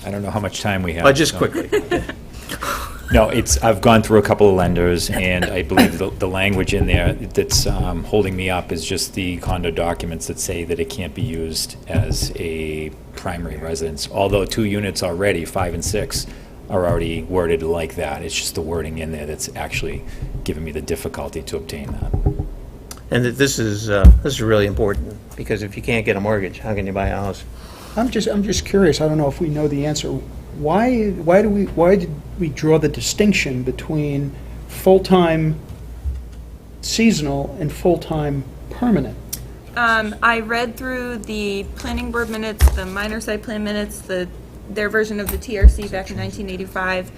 I don't know how much time we have. Just so- quickly. No, I've gone through a couple of lenders, and I believe the language in there that's holding me up is just the condo documents that say that it can't be used as a primary residence. Although 2 units already, 5 and 6, are already worded like that. It's just the wording in there that's actually giving me the difficulty to obtain that. And that this is really important, because if you can't get a mortgage, how can you buy a house? I'm just curious, I don't know if we know the answer. Why did we draw the distinction between full-time seasonal and full-time permanent? I read through the planning board minutes, the minor site plan minutes, their version of the TRC back in 1985.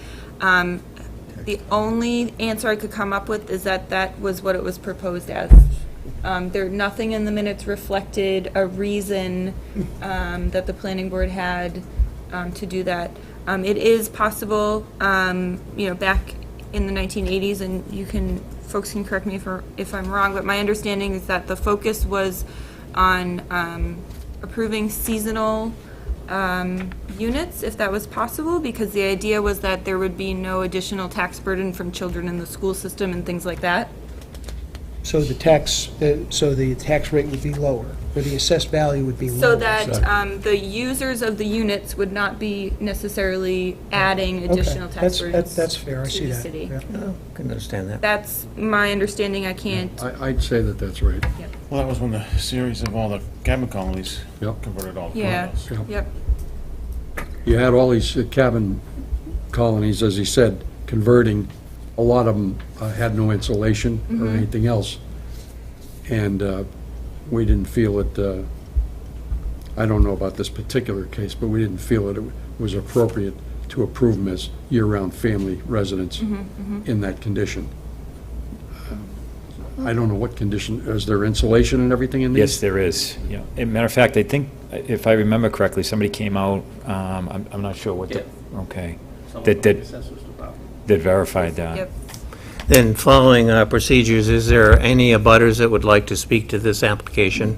The only answer I could come up with is that was what it was proposed as. Nothing in the minutes reflected a reason that the planning board had to do that. It is possible, back in the 1980s, and folks can correct me if I'm wrong, but my understanding is that the focus was on approving seasonal units, if that was possible, because the idea was that there would be no additional tax burden from children in the school system and things like that. So the tax rate would be lower, or the assessed value would be lower. So that the users of the units would not be necessarily adding additional tax burdens That's fair, I to see the that. city. yeah. I can understand that. That's my understanding. I can't. I'd say that that's right. Well, that was when the series of all the cabin colonies Yep. converted all to Yeah. condos. Yep. You had all these cabin colonies, as he said, converting. A lot of them had no insulation or anything else. And we didn't feel it, I don't know about this particular case, but we didn't feel that it was appropriate to approve them as year-round family residents in that condition. I don't know what condition, is there insulation and everything in these? Yes, there is. Yeah. As a matter of fact, I think, if I remember correctly, somebody came out, I'm not sure what the, okay, that verified that. Yep. Then, following procedures, is there any abutters that would like to speak to this application?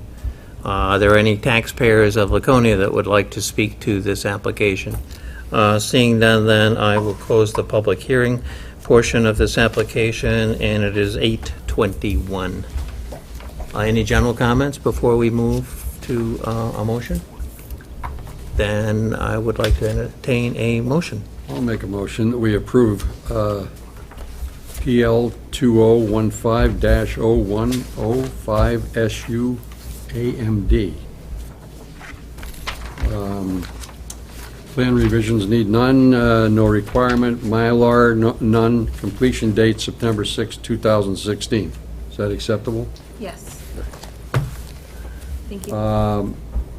Are there any taxpayers of Laconia that would like to speak to this application? Seeing none, then I will close the public hearing portion of this application, and it is 8:21. Any general comments before we move to a motion? Then I would like to entertain a motion. I'll make a motion that we approve PL 2015-0105 SU AMD. Plan revisions need none, no requirement, Mylar, none, completion date September 6, 2016. Is that acceptable? Yes. Thank you.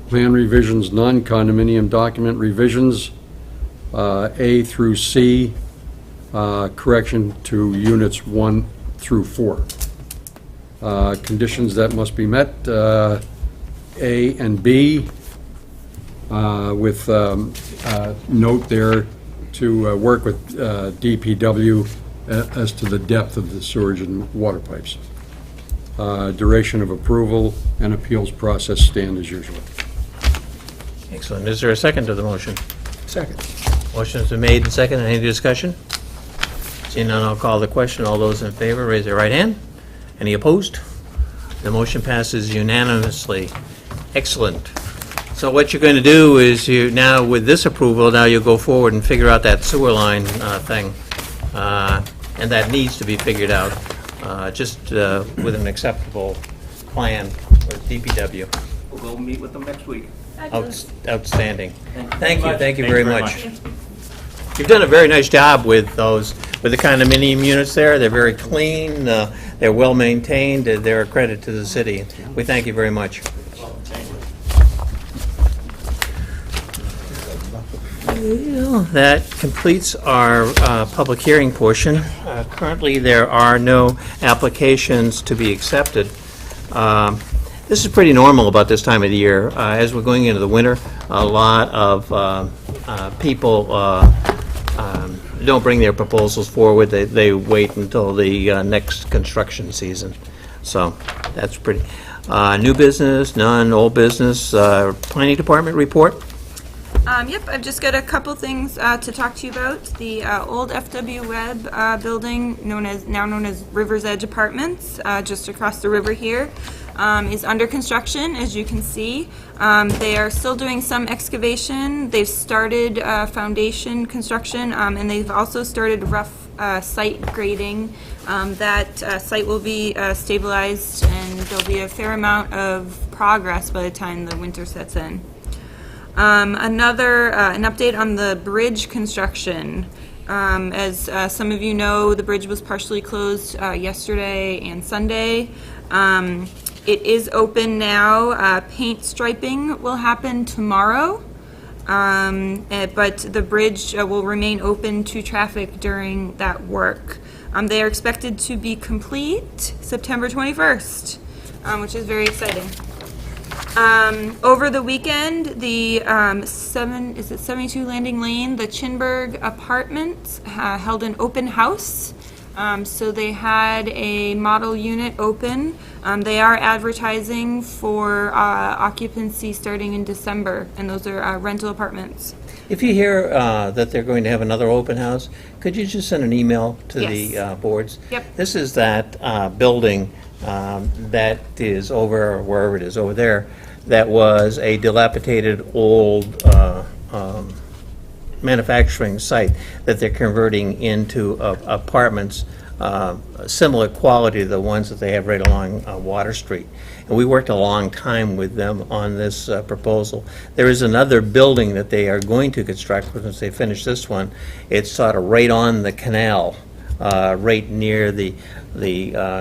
Plan revisions, none, condominium document revisions, A through C, correction to units 1 through 4. Conditions that must be met, A and B, with note there to work with DPW as to the depth of the sewage and water pipes. Duration of approval and appeals process stand as usual. Excellent. Is there a second to the motion? Second. Motion's been made and seconded. Any discussion? Seeing none, I'll call the question. All those in favor, raise their right hand. Any opposed? The motion passes unanimously. Excellent. So what you're going to do is now, with this approval, now you'll go forward and figure out that sewer line thing. And that needs to be figured out, just with an acceptable plan with DPW. We'll meet with them next week. Outstanding. Thank you Thank you very very much. You've done a very nice job with those, with the condominium units there. They're very clean, they're well-maintained, they're a credit to the city. We thank you very much. Well, that completes our public hearing portion. Currently, there are no applications to be accepted. This is pretty normal about this time of the year. As we're going into the winter, a lot of people don't bring their proposals forward. They wait until the next construction season. So that's pretty. New business, none. Old business. Planning Department report. Yep, I've just got a couple things to talk to you about. The old FW Webb building, now known as River's Edge Apartments, just across the river here, is under construction, as you can see. They are still doing some excavation. They've started foundation construction, and they've also started rough site grading. That site will be stabilized, and there'll be a fair amount of progress by the time the winter sets in. An update on the bridge construction. As some of you know, the bridge was partially closed yesterday and Sunday. It is open now. Paint striping will happen tomorrow, but the bridge will remain open to traffic during that work. They are expected to be complete September 21st, which is very exciting. Over the weekend, the 72 Landing Lane, the Chinburg Apartments held an open house. So they had a model unit open. They are advertising for occupancy starting in December, and those are rental apartments. If you hear that they're going to have another open house, could you just send an email to the boards? Yep. This is that building that is over, wherever it is, over there, that was a dilapidated old manufacturing site that they're converting into apartments, similar quality to the ones that they have right along Water Street. And we worked a long time with them on this proposal. There is another building that they are going to construct once they finish this one. It's sort of right on the canal, right near the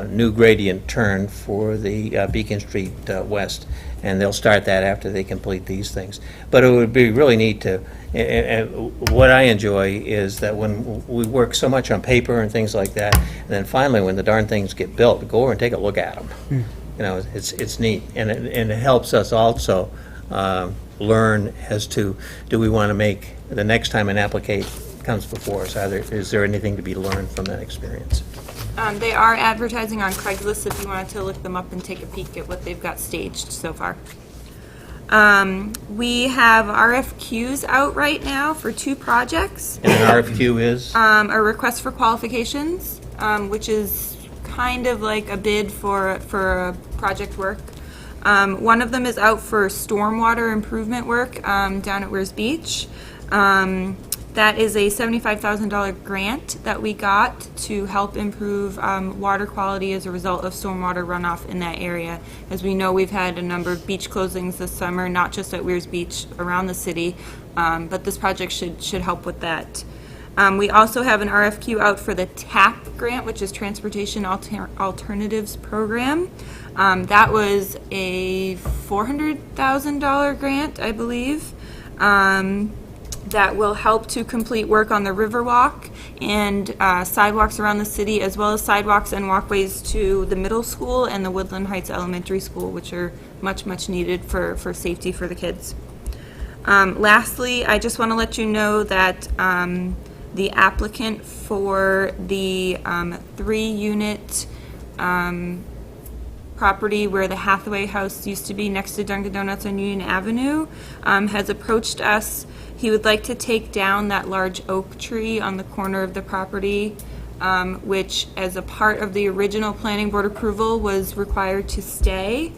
new gradient turn for the Beacon Street West. And they'll start that after they complete these things. But it would be really neat to, and what I enjoy is that when we work so much on paper and things like that, and then finally when the darn things get built, go over and take a look at them. You know, it's neat, and it helps us also learn as to, do we want to make, the next time an application comes before us, is there anything to be learned from that experience? They are advertising on Craigslist if you wanted to look them up and take a peek at what they've got staged so far. We have RFQs out right now for 2 projects. And an RFQ is? A request for qualifications, which is kind of like a bid for project work. One of them is out for stormwater improvement work down at Weirs Beach. That is a $75,000 grant that we got to help improve water quality as a result of stormwater runoff in that area. As we know, we've had a number of beach closings this summer, not just at Weirs Beach, around the city, but this project should help with that. We also have an RFQ out for the TAP grant, which is Transportation Alternatives Program. That was a $400,000 grant, I believe. That will help to complete work on the Riverwalk and sidewalks around the city, as well as sidewalks and walkways to the middle school and the Woodland Heights Elementary School, which are much, much needed for safety for the kids. Lastly, I just want to let you know that the applicant for the 3-unit property where the Hathaway House used to be next to Dunkin' Donuts on Union Avenue has approached us. He would like to take down that large oak tree on the corner of the property, which, as a part of the original planning board approval, was required to stay.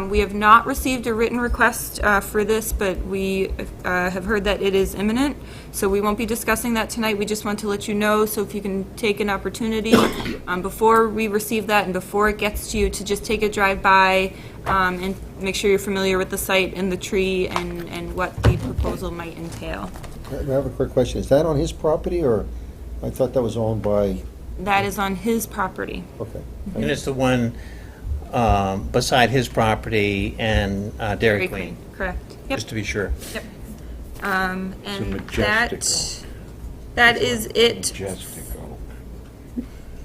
We have not received a written request for this, but we have heard that it is imminent, so we won't be discussing that tonight. We just want to let you know, so if you can take an opportunity before we receive that and before it gets to you, to just take a drive by and make sure you're familiar with the site and the tree and what the proposal might entail. I have a quick question. Is that on his property, or I thought that was owned by? That is on his property. Okay. And it's the one beside his property and Dairy Queen. Correct. Yep. Just to be sure. Yep. And Majestical. that is it. Majestical.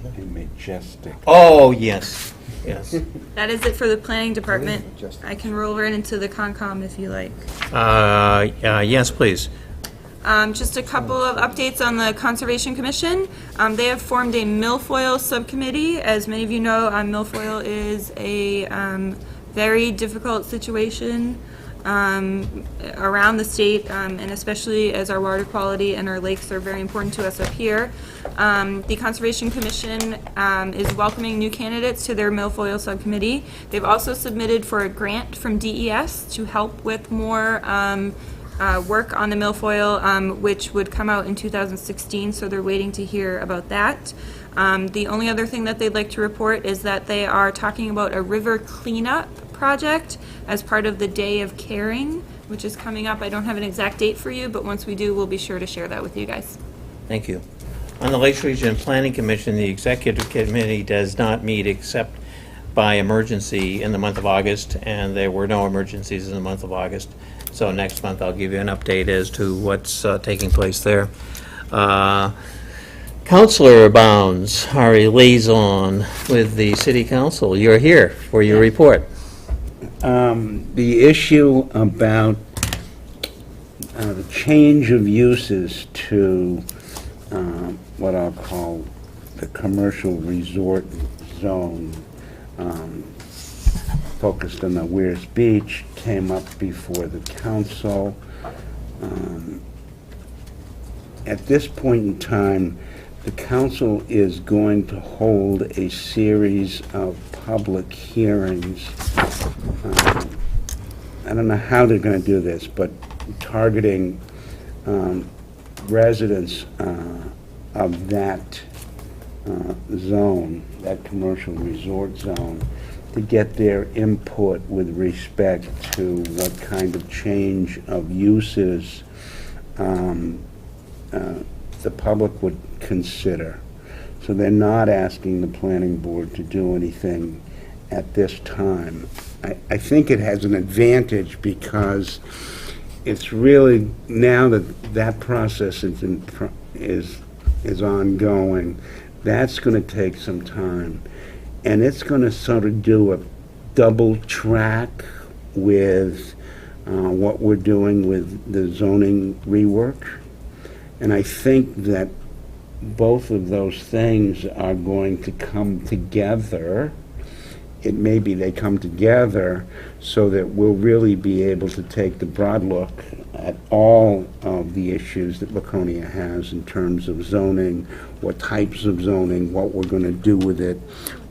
A majestic. Oh, yes, yes. That is it for the planning department. I can roll right into the Concom if you like. Yes, please. Just a couple of updates on the Conservation Commission. They have formed a milfoil subcommittee. As many of you know, milfoil is a very difficult situation around the state, and especially as our water quality and our lakes are very important to us up here. The Conservation Commission is welcoming new candidates to their milfoil subcommittee. They've also submitted for a grant from DES to help with more work on the milfoil, which would come out in 2016, so they're waiting to hear about that. The only other thing that they'd like to report is that they are talking about a river cleanup project as part of the Day of Caring, which is coming up. I don't have an exact date for you, but once we do, we'll be sure to share that with you guys. Thank you. On the Lakes Region Planning Commission, the executive committee does not meet except by emergency in the month of August, and there were no emergencies in the month of August. So next month, I'll give you an update as to what's taking place there. Counselor Bounds, our liaison with the City Council. You're here for your report. The issue about the change of uses to what I'll call the commercial resort zone, focused on the Weirs Beach, came up before the council. At this point in time, the council is going to hold a series of public hearings. I don't know how they're going to do this, but targeting residents of that zone, that commercial resort zone, to get their input with respect to what kind of change of uses the public would consider. So they're not asking the planning board to do anything at this time. I think it has an advantage because it's really, now that that process is ongoing, that's going to take some time. And it's going to sort of do a double track with what we're doing with the zoning rework. And I think that both of those things are going to come together. It may be they come together so that we'll really be able to take the broad look at all of the issues that Laconia has in terms of zoning, what types of zoning, what we're going to do with it,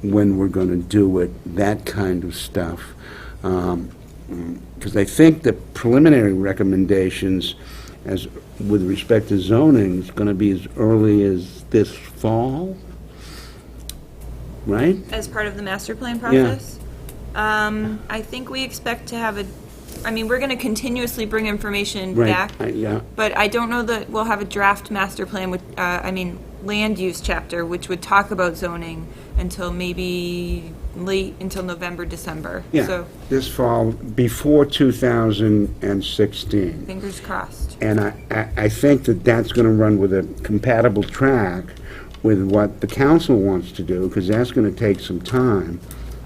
when we're going to do it, that kind of stuff. Because I think the preliminary recommendations as with respect to zoning is going to be as early as this fall, right? As part of the master plan process? I think we expect to have we're going to continuously bring information back. Yeah. But I don't know that we'll have a draft master plan with, land use chapter, which would talk about zoning until maybe until November, December. Yeah, So this fall, before 2016. fingers crossed. And I think that that's going to run with a compatible track with what the council wants to do, because that's going to take some time.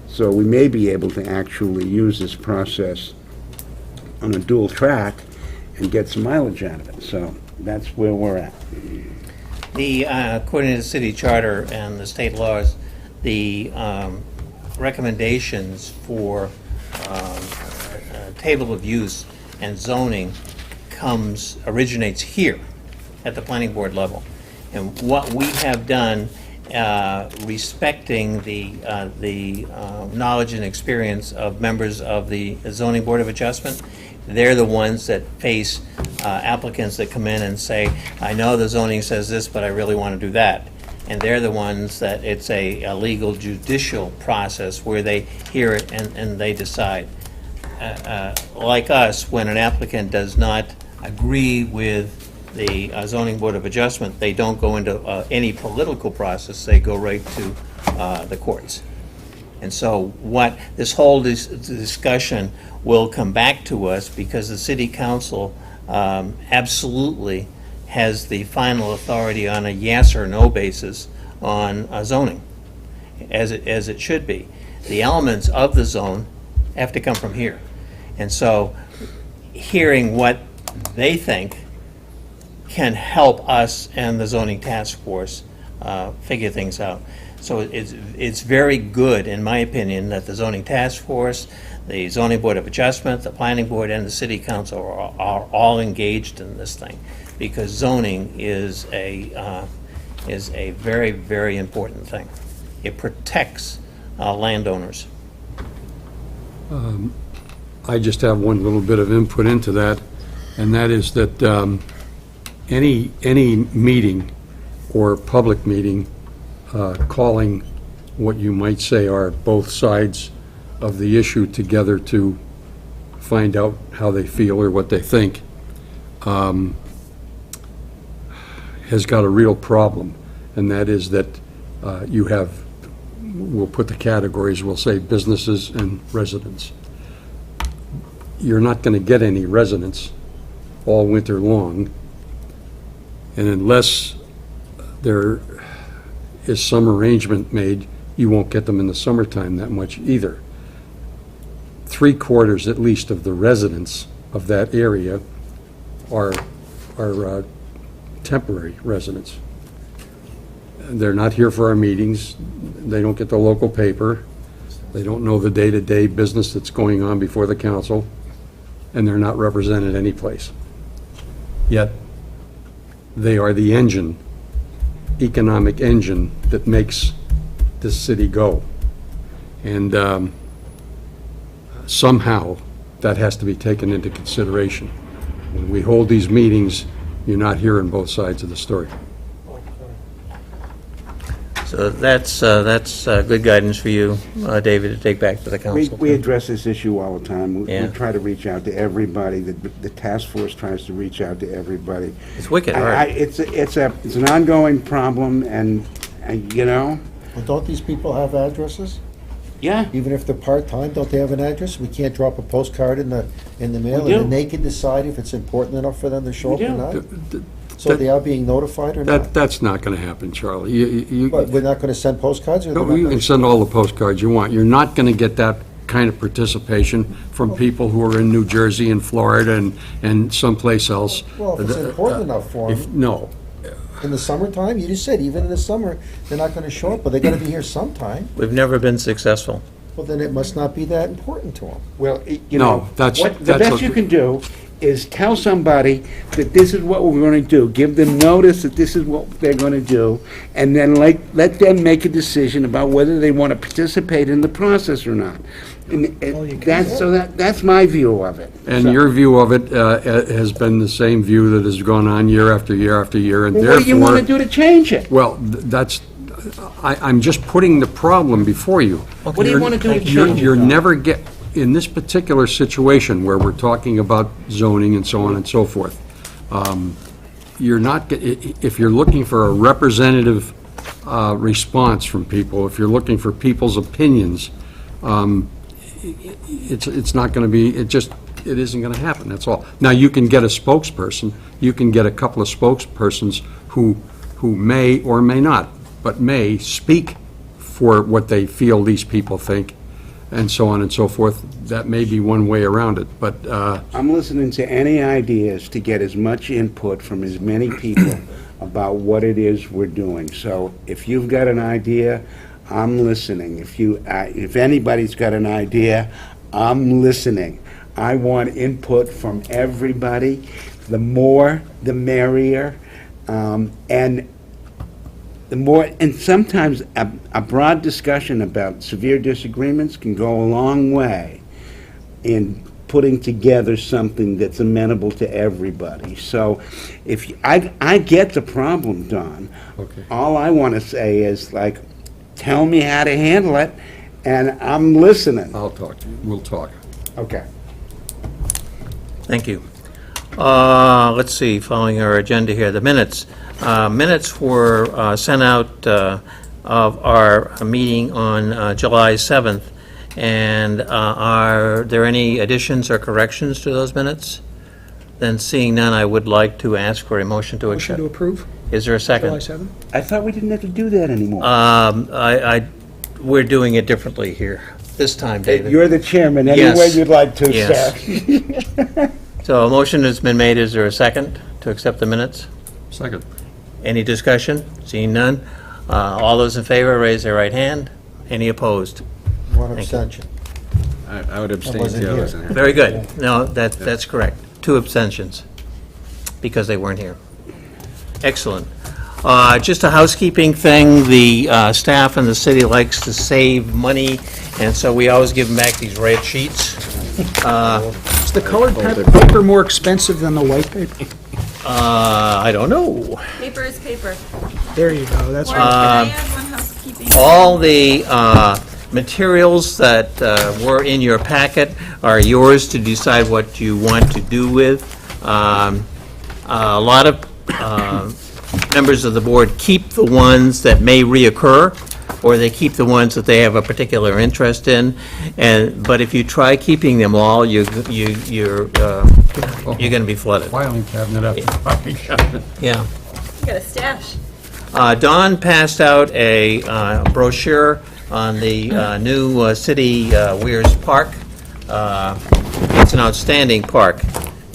So we may be able to actually use this process on a dual track and get some mileage out of it. So that's where we're at. According to the city charter and the state laws, the recommendations for table of use and zoning originates here at the planning board level. And what we have done, respecting the knowledge and experience of members of the zoning board of adjustment, they're the ones that face applicants that come in and say, I know the zoning says this, but I really want to do that. And they're the ones that it's a legal judicial process where they hear it and they decide. Like us, when an applicant does not agree with the zoning board of adjustment, they don't go into any political process, they go right to the courts. And so what this whole discussion will come back to us because the city council absolutely has the final authority on a yes or no basis on zoning, as it should be. The elements of the zone have to come from here. And so, hearing what they think can help us and the zoning task force figure things out. So it's very good, in my opinion, that the zoning task force, the zoning board of adjustment, the planning board, and the city council are all engaged in this thing, because zoning is a very, very important thing. It protects landowners. I just have one little bit of input into that, and that is that any meeting or public meeting calling what you might say are both sides of the issue together to find out how they feel or what they think has got a real problem, and that is that you have, we'll put the categories, we'll say businesses and residents. You're not going to get any residents all winter long, and unless there is some arrangement made, you won't get them in the summertime that much either. 3/4 at least of the residents of that area are temporary residents. They're not here for our meetings, they don't get the local paper, they don't know the day-to-day business that's going on before the council, and they're not represented anyplace. Yet, they are the engine, economic engine, that makes this city go. And somehow, that has to be taken into consideration. When we hold these meetings, you're not hearing both sides of the story. So that's good guidance for you, David, to take back to the council. We address this issue all the time. We Yeah. try to reach out to everybody. The task force tries to reach out to everybody. It's wicked hard. It's an ongoing problem, and you know. Well, don't these people have addresses? Yeah. Even if they're part-time, don't they have an address? We can't drop a postcard in the mail, We and do. then they can decide if it's important enough for them to show We up or do. not? So they are being notified or not? That's not going to happen, Charlie. But we're not gonna send postcards, or they're No, not you gonna- can send all the postcards you want. You're not going to get that kind of participation from people who are in New Jersey and Florida and someplace else. Well, if it's important enough for them, No. in the summertime, you just said, even in the summer, they're not gonna show up, but they're gonna be here sometime. We've never been successful. Well, then it must not be that important to them. Well, you No, know, that's- the that's best a- you can do is tell somebody that this is what we're going to do. Give them notice that this is what they're going to do, and then let them make a decision about whether they want to participate in the process or not. And that's my view of it. And So- your view of it has been the same view that has gone on year after year after year, and Well, therefore... what do you want to do to change it? Well, that's, I'm just putting the problem before you. What do you want to do to You're change it? you're though? never get, in this particular situation where we're talking about zoning and so on and so forth, you're not, if you're looking for a representative response from people, if you're looking for people's opinions, it's not going to be, it isn't going to happen, that's all. Now, you can get a spokesperson, you can get a couple of spokespersons who may or may not, but may speak for what they feel these people think, and so on and so forth. That may be one way around it, but I'm listening to any ideas to get as much input from as many people about what it is we're doing. So if you've got an idea, I'm listening. If anybody's got an idea, I'm listening. I want input from everybody. The more, the merrier. And the more, and sometimes a broad discussion about severe disagreements can go a long way in putting together something that's amenable to everybody. So if I get the problem, Don. Okay. All I want to say is, like, tell me how to handle it, and I'm listening. I'll talk to you, we'll talk. Okay. Thank you. Let's see, following our agenda here, the minutes. Minutes were sent out of our meeting on July 7th, and are there any additions or corrections to those minutes? Then seeing none, I would like to ask for a motion to Motion accept. to approve, Is there a second? July 7th? I thought we didn't have to do that anymore. We're doing it differently here, this time, David. You're the chairman, any Yes. way you'd like to, Yes. sir. So a motion has been made. Is there a second to accept the minutes? Second. Any discussion? Seeing none. All those in favor, raise their right hand. Any opposed? One Thank you. abstention. I would abstain wasn't too. I here. wasn't here. Very good. No, that's correct. 2 abstentions, because they weren't here. Excellent. Just a housekeeping thing, the staff in the city likes to save money, and so we always give them back these red sheets. Is the colored paper more expensive than the white paper? I don't know. Paper is paper. There you go, that's Warren, right. can I add one housekeeping? All the materials that were in your packet are yours to decide what you want to do with. A lot of members of the board keep the ones that may reoccur, or they keep the ones that they have a particular interest in. But if you try keeping them all, you're going to be flooded. Filing cabinet after filing cabinet. Yeah. You got a stash. Don passed out a brochure on the new city Weirs Park. It's an outstanding park,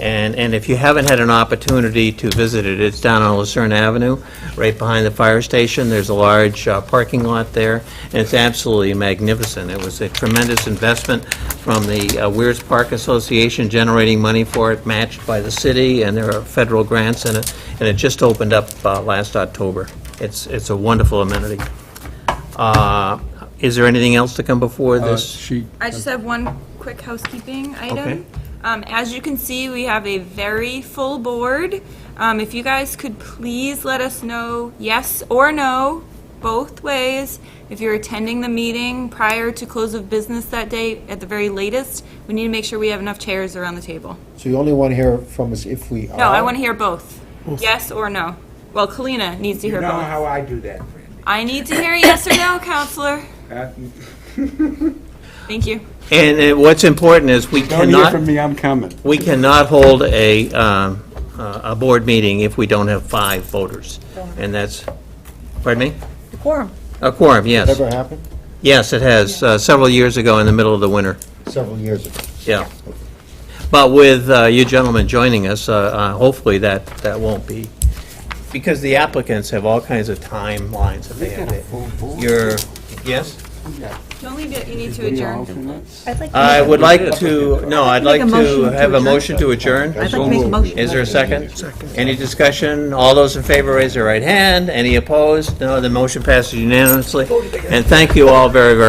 and if you haven't had an opportunity to visit it, it's down on Lucerne Avenue, right behind the fire station. There's a large parking lot there, and it's absolutely magnificent. It was a tremendous investment from the Weirs Park Association, generating money for it, matched by the city, and there are federal grants in it, and it just opened up last October. It's a wonderful amenity. Is there anything else to come before this? I just have one quick housekeeping item. Okay. As you can see, we have a very full board. If you guys could please let us know yes or no, both ways. If you're attending the meeting prior to close of business that day, at the very latest, we need to make sure we have enough chairs around the table. So you only want to hear from us if we are? No, I want to hear both. Yes or no. Well, Kalina needs to hear You know both. how I do that, Randy. I need to hear yes or no, Counselor. Thank you. And what's important is we Don't hear from cannot, me, I'm coming. we cannot hold a board meeting if we don't have 5 voters. And that's, pardon me? The quorum. A quorum, yes. Ever happened? Yes, it has, several years ago in the middle of the winter, Several years ago. yeah. But with you gentlemen joining us, hopefully that won't be, because the applicants have all kinds of timelines that they have to. Yes? Don't leave yet, you need to adjourn. I would like to, no, I'd like Make a motion to to have a adjourn. motion to adjourn. I'd like to make a motion. Is there a second? Any discussion? All those in favor, raise their right hand. Any opposed? No, the motion passes unanimously. And thank you all very, very